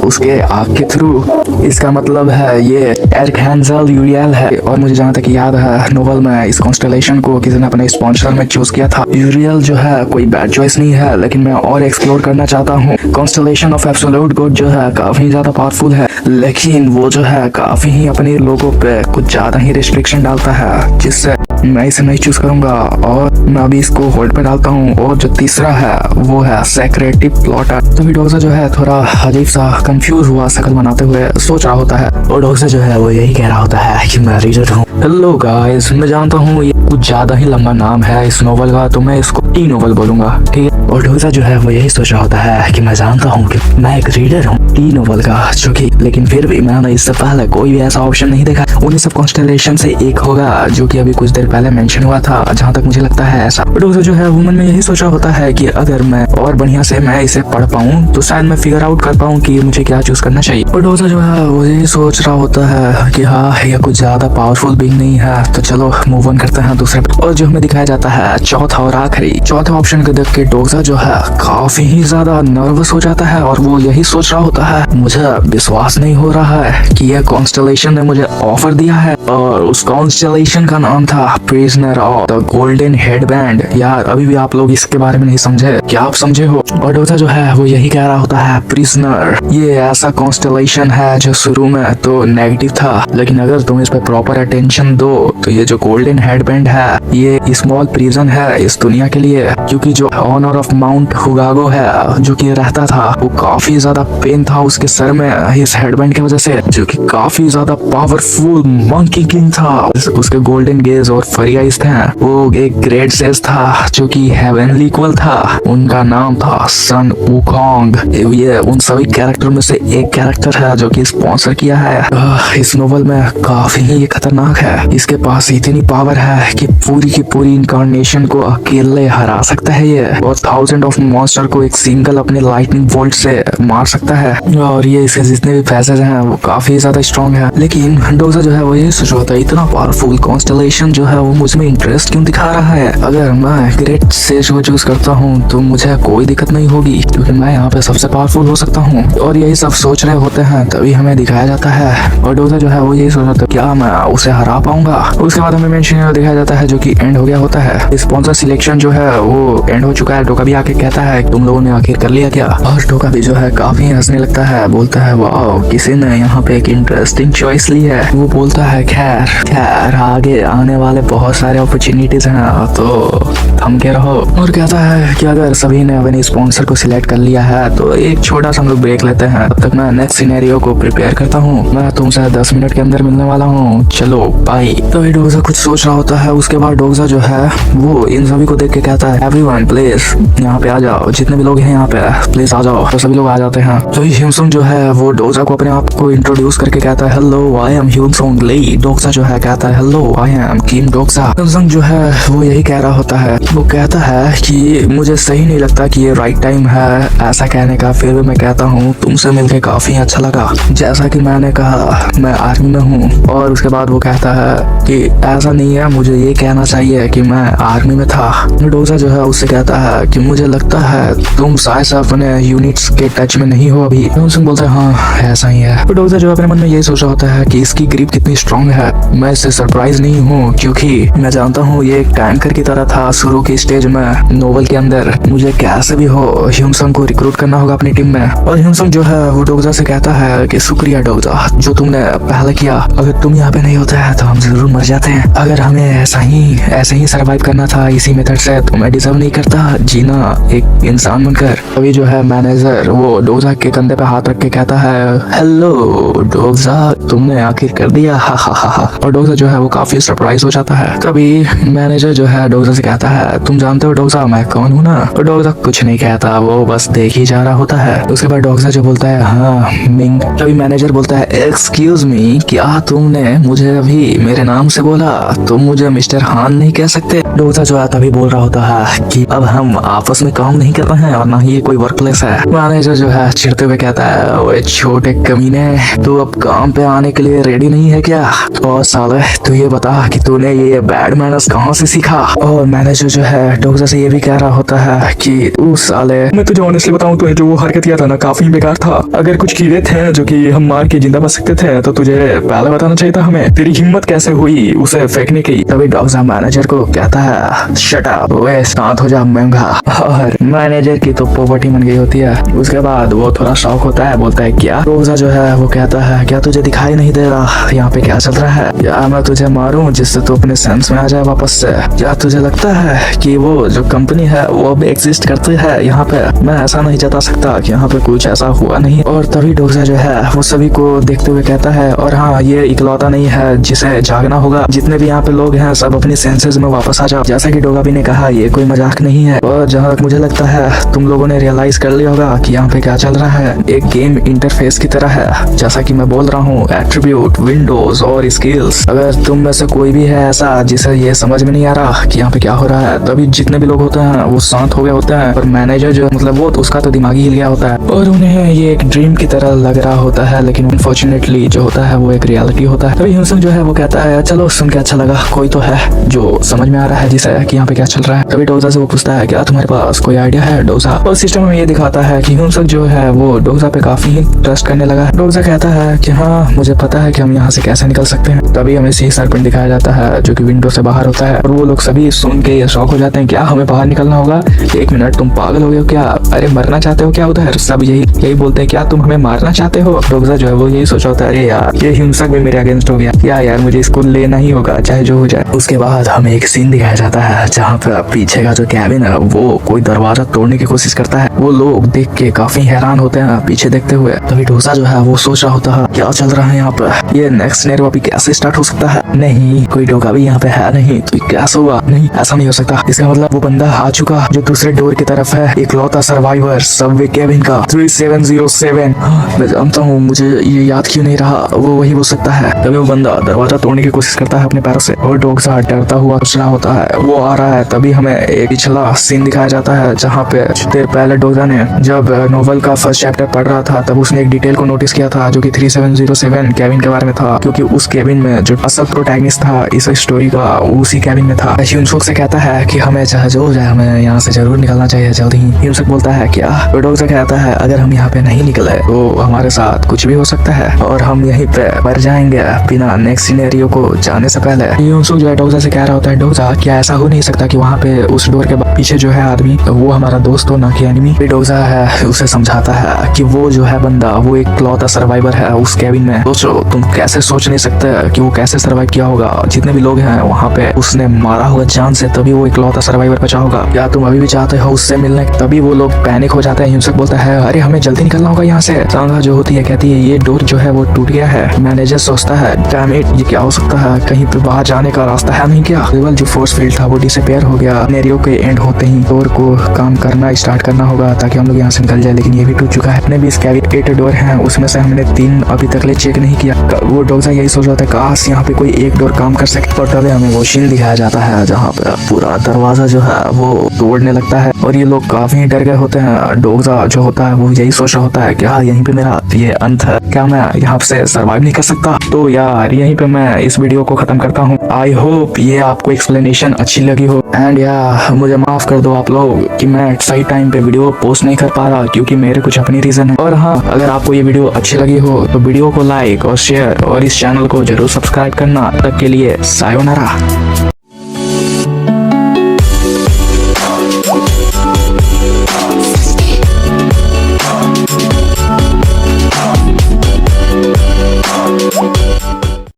उसके आग के थ्रू। इसका मतलब है ये एरकैंजल यूरियल है। और मुझे जहाँ तक याद है नोवेल में इस कॉन्स्टेलेशन को किसी ने अपने स्पॉन्सर में चूज किया था। यूरियल जो है कोई बैड चॉइस नहीं है, लेकिन मैं और एक्सप्लोर करना चाहता हूँ। कॉन्स्टेलेशन ऑफ एब्सोल्यूट गुड जो है काफी ज्यादा पावरफुल है, लेकिन वो जो है काफी ही अपने लोगों पे कुछ ज्यादा ही रिस्ट्रिक्शन डालता है, जिससे मैं इसे नहीं चूज करूंगा और मैं अभी इसको होल्ड पे डालता हूँ। और जो तीसरा है वो है सेक्रेटिव फ्लोटर। तो डोजा जो है थोड़ा अजीब सा कंफ्यूज हुआ शक्ल बनाते हुए सोच रहा होता है और डोजा जो है वो यही कह रहा होता है कि मैं रीडर हूँ। हेलो गाइस, मैं जानता हूँ ये कुछ ज्यादा ही लंबा नाम है इस नोवेल का, तो मैं इसको टी नोवेल बोलूंगा, ठीक है। और डोजा जो है वो यही सोच रहा होता है कि मैं जानता हूँ कि मैं एक रीडर हूँ टी नोवेल का, जो कि लेकिन फिर भी मैंने इससे पहले कोई भी ऐसा ऑप्शन नहीं देखा। उन्हीं सब कॉन्स्टेलेशन से एक होगा जो कि अभी कुछ देर पहले मेंशन हुआ था, जहाँ तक मुझे लगता है ऐसा। डोजा जो है वो मन में यही सोच रहा होता है कि अगर मैं और बढ़िया से मैं इसे पढ़ पाऊँ तो शायद मैं फिगर आउट कर पाऊँ कि मुझे क्या चूज करना चाहिए। और डोजा जो है वो यही सोच रहा होता है कि हाँ ये कुछ ज्यादा पावरफुल बीइंग नहीं है, तो चलो मूव ऑन करते हैं दूसरे। और जो हमें दिखाया जाता है चौथा और आखिरी, चौथे ऑप्शन को देख के डोजा जो है काफी ही ज्यादा नर्वस हो जाता है और वो यही सोच रहा होता है मुझे विश्वास नहीं हो रहा है कि यह कॉन्स्टेलेशन ने मुझे ऑफर दिया है। और उस कॉन्स्टेलेशन का नाम था prisoner of the golden headband. यार अभी भी आप लोग इसके बारे में नहीं समझे, क्या आप समझे हो? और डोजा जो है वो यही कह रहा होता है प्रिजनर ये ऐसा कॉन्स्टेलेशन है जो शुरू में तो नेगेटिव था, लेकिन अगर तुम इस पे प्रॉपर अटेंशन सिलेक्शन दो तो ये जो गोल्डन हेडबैंड है ये स्मॉल प्रिजन है इस दुनिया के लिए, क्योंकि जो ऑनर ऑफ माउंट हुगागो है जो कि रहता था वो काफी ज्यादा पेन था उसके सर में इस हेडबैंड की वजह से, जो कि काफी ज्यादा पावरफुल मंकी किंग था। उसके गोल्डन गेज और फरी आइज थे। वो एक ग्रेट सेज था जो कि हेवनली इक्वल था। उनका नाम था सन वुकोंग। ये उन सभी कैरेक्टर में से एक कैरेक्टर है जो कि स्पॉन्सर किया है। इस नोवेल में काफी ही खतरनाक है। इसके पास इतनी पावर है कि पूरी की पूरी इनकारनेशन को अकेले हरा सकता है ये, और 1000 ऑफ मॉन्स्टर को एक सिंगल अपने लाइटनिंग बोल्ट से मार सकता है। और ये इसके जितने भी फैसेज हैं वो काफी ज्यादा स्ट्रॉन्ग है। लेकिन डोजा जो है वो ये सोच रहा था इतना पावरफुल कॉन्स्टलेशन जो है वो मुझ में इंटरेस्ट क्यों दिखा रहा है। अगर मैं ग्रेट सेज को चूज करता हूँ तो मुझे कोई दिक्कत नहीं होगी क्योंकि मैं यहाँ पे सबसे पावरफुल हो सकता हूँ। और यही सब सोच रहे होते हैं तभी हमें दिखाया जाता है। और डोजा जो है वो यही सोच रहा था क्या मैं उसे हरा पाऊंगा। उसके बाद हमें मेंशन दिखाया जाता है जो कि एंड हो गया होता है। स्पॉन्सर सिलेक्शन जो है वो एंड हो चुका है। डोका भी आके कहता है तुम लोगों ने आखिर कर लिया क्या। और डोका भी जो है काफी हंसने लगता है, बोलता है वाह किसी ने यहाँ पे एक इंटरेस्टिंग चॉइस ली है। वो बोलता है खैर आगे आने वाले बहुत सारे अपॉर्चुनिटीज हैं तो थम के रहो। और कहता है कि अगर सभी ने अपने स्पॉन्सर को सिलेक्ट कर लिया है तो एक छोटा सा हम लोग ब्रेक लेते हैं, तब तक मैं नेक्स्ट सिनेरियो को प्रिपेयर करता हूँ। मैं तुमसे 10 मिनट के अंदर मिलने वाला हूँ, चलो बाय। तो ये डोजा कुछ सोच रहा होता है। उसके बाद डोजा जो है वो इन सभी को देख के कहता है एवरीवन प्लीज यहाँ पे आ जाओ, जितने भी लोग हैं यहाँ पे प्लीज आ जाओ। तो सभी लोग आ जाते हैं। तो ह्यूमसुंग जो है वो डोजा को अपने आप को इंट्रोड्यूस करके कहता है hello I am Hyumsung Lee. Doja जो है कहता है hello I am Kim Doja. Hyumsung जो है वो यही कह रहा होता है। वो कहता है कि मुझे सही नहीं लगता कि ये राइट टाइम है ऐसा कहने का, फिर भी मैं कहता हूँ तुमसे मिलके काफी अच्छा लगा। जैसा कि मैंने कहा मैं आर्मी में हूँ। और उसके बाद वो कहता है कि ऐसा नहीं है, मुझे ये कहना चाहिए कि मैं आर्मी में था। डोजा जो है उससे कहता है कि मुझे लगता है तुम शायद से अपने यूनिट्स के टच में नहीं हो अभी। ह्यूमसुंग बोलता है हाँ ऐसा ही है। तो डोजा जो अपने मन में यही सोच रहा होता है कि इसकी ग्रिप कितनी स्ट्रांग है। मैं इससे सरप्राइज नहीं हूँ क्योंकि मैं जानता हूँ ये एक टैंकर की तरह था शुरू की स्टेज में नोवेल के अंदर। मुझे कैसे भी हो ह्यूमसुंग को रिक्रूट करना होगा अपनी टीम में। और ह्यूमसुंग जो है वो डोजा से कहता है कि शुक्रिया डोजा जो तुमने पहले किया। अगर तुम यहाँ पे नहीं होते हैं तो हम जरूर मर जाते हैं। अगर हमें ऐसे ही सरवाइव करना था इसी मेथड से तो मैं डिजर्व नहीं करता जीना एक इंसान बनकर। अभी जो है मैनेजर वो डोजा के कंधे पे हाथ रख के कहता है हेलो डोजा तुमने आखिर कर दिया हा हा हा हा। और डोजा जो है वो काफी सरप्राइज हो जाता है। तभी मैनेजर जो है डोजा से कहता है तुम जानते हो डोजा मैं कौन हूँ ना। और डोजा कुछ नहीं कहता, वो बस देख ही जा रहा होता है। उसके बाद डोजा जो बोलता है हाँ मिंग। तभी मैनेजर बोलता है एक्सक्यूज मी क्या तुमने मुझे अभी मेरे नाम से बोला, तुम मुझे मिस्टर हान नहीं कह सकते। डोजा जो है तभी बोल रहा होता है कि अब हम आपस में काम नहीं कर रहे हैं और ना ही ये कोई वर्क प्लेस है। मैनेजर जो है चिढ़ते हुए कहता है ओए छोटे कमीने तू अब काम पे आने के लिए रेडी नहीं है क्या। और साले तू ये बता कि तूने ये बैड मैनर्स कहाँ से सीखा। और मैनेजर जो है डोजा से ये भी कह रहा होता है कि उस साले मैं तुझे ऑनेस्टली बताऊं तो जो वो हरकत किया था ना काफी बेकार था। अगर कुछ कीड़े थे जो कि हम मार के जिंदा बच सकते थे तो तुझे पहले बताना चाहिए था हमें। तेरी हिम्मत कैसे हुई उसे फेंकने की। तभी डोजा मैनेजर को कहता है शट अप वे शांत हो जा महंगा। और मैनेजर की तो पोवर्टी बन गई होती है। उसके बाद वो थोड़ा शौक होता है, बोलता है क्या। डोजा जो है वो कहता है क्या तुझे दिखाई नहीं दे रहा यहाँ पे क्या चल रहा है। या मैं तुझे मारूं जिससे तू अपने सेंस में आ जाए वापस से। क्या तुझे लगता है कि वो जो कंपनी है वो अब एग्जिस्ट करती है यहाँ पे। मैं ऐसा नहीं जता सकता कि यहाँ पे कुछ ऐसा हुआ नहीं। और तभी डोजा जो है वो सभी को देखते हुए कहता है और हाँ ये इकलौता नहीं है जिसे जागना होगा। जितने भी यहाँ पे लोग हैं सब अपनी सेंसेस में वापस आ जाओ। जैसा कि डोगा भी ने कहा ये कोई मजाक नहीं है। और जहाँ तक मुझे लगता है तुम लोगों ने रियलाइज कर लिया होगा कि यहाँ पे क्या चल रहा है। एक गेम इंटरफेस की तरह है। जैसा कि मैं बोल रहा हूँ एट्रीब्यूट विंडोज और स्किल्स। अगर तुम में से कोई भी है ऐसा जिसे ये समझ में नहीं आ रहा कि यहाँ पे क्या हो रहा है, तभी जितने भी लोग होते हैं वो शांत हो गए होते हैं। और मैनेजर जो मतलब वो तो उसका तो दिमाग ही हिल गया होता है और उन्हें ये एक ड्रीम की तरह लग रहा होता है। लेकिन अनफॉर्चुनेटली जो होता है वो एक रियलिटी होता है। तभी ह्यूमसुंग जो है वो कहता है चलो सुन के अच्छा लगा, कोई तो है जो समझ में आ रहा है जिसे कि यहाँ पे क्या चल रहा है। तभी डोजा से वो पूछता है क्या तुम्हारे पास कोई आइडिया है डोजा। और सिस्टम में ये दिखाता है कि ह्यूमसुंग जो है वो डोजा पे काफी ट्रस्ट करने लगा है। डोजा कहता है कि हाँ मुझे पता है कि हम यहाँ से कैसे निकल सकते हैं। तभी हमें सी सर्पेंट दिखाया जाता है जो कि विंडो से बाहर होता है। और वो लोग सभी सुन के शॉक हो जाते हैं क्या हमें बाहर निकलना होगा। एक मिनट तुम पागल हो गए हो क्या, अरे मरना चाहते हो क्या उधर। सब यही बोलते हैं क्या तुम हमें मारना चाहते हो। डोजा जो है वो यही सोचा होता है अरे यार ये हिंसक भी मेरे अगेंस्ट हो गया। या यार मुझे मुझे इसको लेना ही होगा चाहे जो हो जाए। उसके बाद हमें एक सीन दिखाया जाता है जहाँ पे पीछे का जो कैबिन है वो कोई दरवाजा तोड़ने की कोशिश करता है। वो लोग देख के काफी हैरान होते हैं पीछे देखते हुए। तभी डोसा जो है वो सोच रहा होता है क्या चल रहा है यहाँ पे, ये नेक्स्ट सिनेरियो अभी कैसे स्टार्ट हो सकता है। नहीं, कोई डोगा भी यहाँ पे है नहीं, तो कैसे हुआ? नहीं, ऐसा नहीं हो सकता। इसका मतलब वो बंदा आ चुका जो दूसरे डोर की तरफ है, इकलौता सर्वाइवर सबवे केबिन का 3707। मैं जानता हूँ, मुझे ये याद क्यों नहीं रहा, वो वही हो सकता है। तभी वो बंदा दरवाजा तोड़ने की कोशिश करता है अपने पैरों से और डोसा डरता हुआ सोच रहा होता है वो आ रहा है। तभी हमें एक पिछला सीन दिखाया जाता है जहाँ पे कुछ देर पहले डोसा ने जब नोवेल का फर्स्ट चैप्टर पढ़ रहा था तब उसने एक डिटेल को नोटिस किया था जो कि 3707 केबिन के बारे में था, क्योंकि उस केबिन में जो असल प्रोटैगनिस्ट था इस स्टोरी का उसी केबिन में था। ह्यूनसुक से कहता है कि हमें चाहे जो हो जाए हमें यहाँ से जरूर निकलना चाहिए जल्दी ही। ह्यूनसुक बोलता है क्या? तो डोसा कहता है अगर हम यहाँ पे नहीं निकले तो हमारे साथ कुछ भी हो सकता है और हम यहीं पे मर जाएंगे बिना नेक्स्ट सिनेरियो को जाने से पहले। ह्यूनसुक जो है डोसा से कह रहा होता है डोसा क्या ऐसा हो नहीं सकता कि वहाँ पे उस डोर के पीछे जो है आदमी वो हमारा दोस्त हो ना कि एनिमी। डोसा है उसे समझाता है कि वो जो है बंदा वो एक इकलौता सर्वाइवर है उस केबिन में। सोचो, तुम कैसे सोच नहीं सकते कि वो कैसे सर्वाइव किया होगा। जितने भी लोग हैं वहाँ पे उसने मारा होगा जान से, तभी वो इकलौता सर्वाइवर बचा होगा। या तुम अभी भी चाहते हो उससे मिलने? तभी वो लोग पैनिक हो जाते हैं। ह्यूनसुक बोलता है अरे हमें जल्दी निकलना होगा यहाँ से। सांगा जो होती है कहती है ये डोर जो है वो टूट गया है। मैनेजर सोचता है डैम इट, ये क्या हो सकता है, कहीं पे बाहर जाने का रास्ता है नहीं क्या? केवल जो फोर्स फील्ड था वो डिसअपीयर हो गया। सिनेरियो के एंड होते ही डोर को काम करना स्टार्ट करना होगा ताकि हम लोग यहाँ से निकल जाए, लेकिन ये भी टूट चुका है। अपने भी इस कैबिन 8 डोर हैं, उसमें से हमने 3 अभी तक ले चेक नहीं किया। वो डोसा यही सोच रहा था काश यहाँ पे कोई एक डोर काम कर सके। और तभी हमें वो सीन दिखाया जाता है जहाँ पे पूरा दरवाजा जो है वो तोड़ने लगता है और ये लोग काफी डर गए होते हैं। डोसा जो होता है वो यही सोच रहा होता है कि हाँ यहीं पे मेरा ये अंत है, क्या मैं यहाँ से सर्वाइव नहीं कर सकता। तो यार यहीं पे मैं इस वीडियो को खत्म करता हूँ। आई होप ये आपको एक्सप्लेनेशन अच्छी लगी हो एंड या मुझे माफ कर दो आप लोग कि मैं सही टाइम पे वीडियो पोस्ट नहीं कर पा रहा क्योंकि मेरे कुछ अपनी रीजन है। और हाँ, अगर आपको ये वीडियो अच्छी लगी हो तो वीडियो को लाइक और शेयर और इस चैनल को जरूर सब्सक्राइब करना। तब के लिए सायोनारा।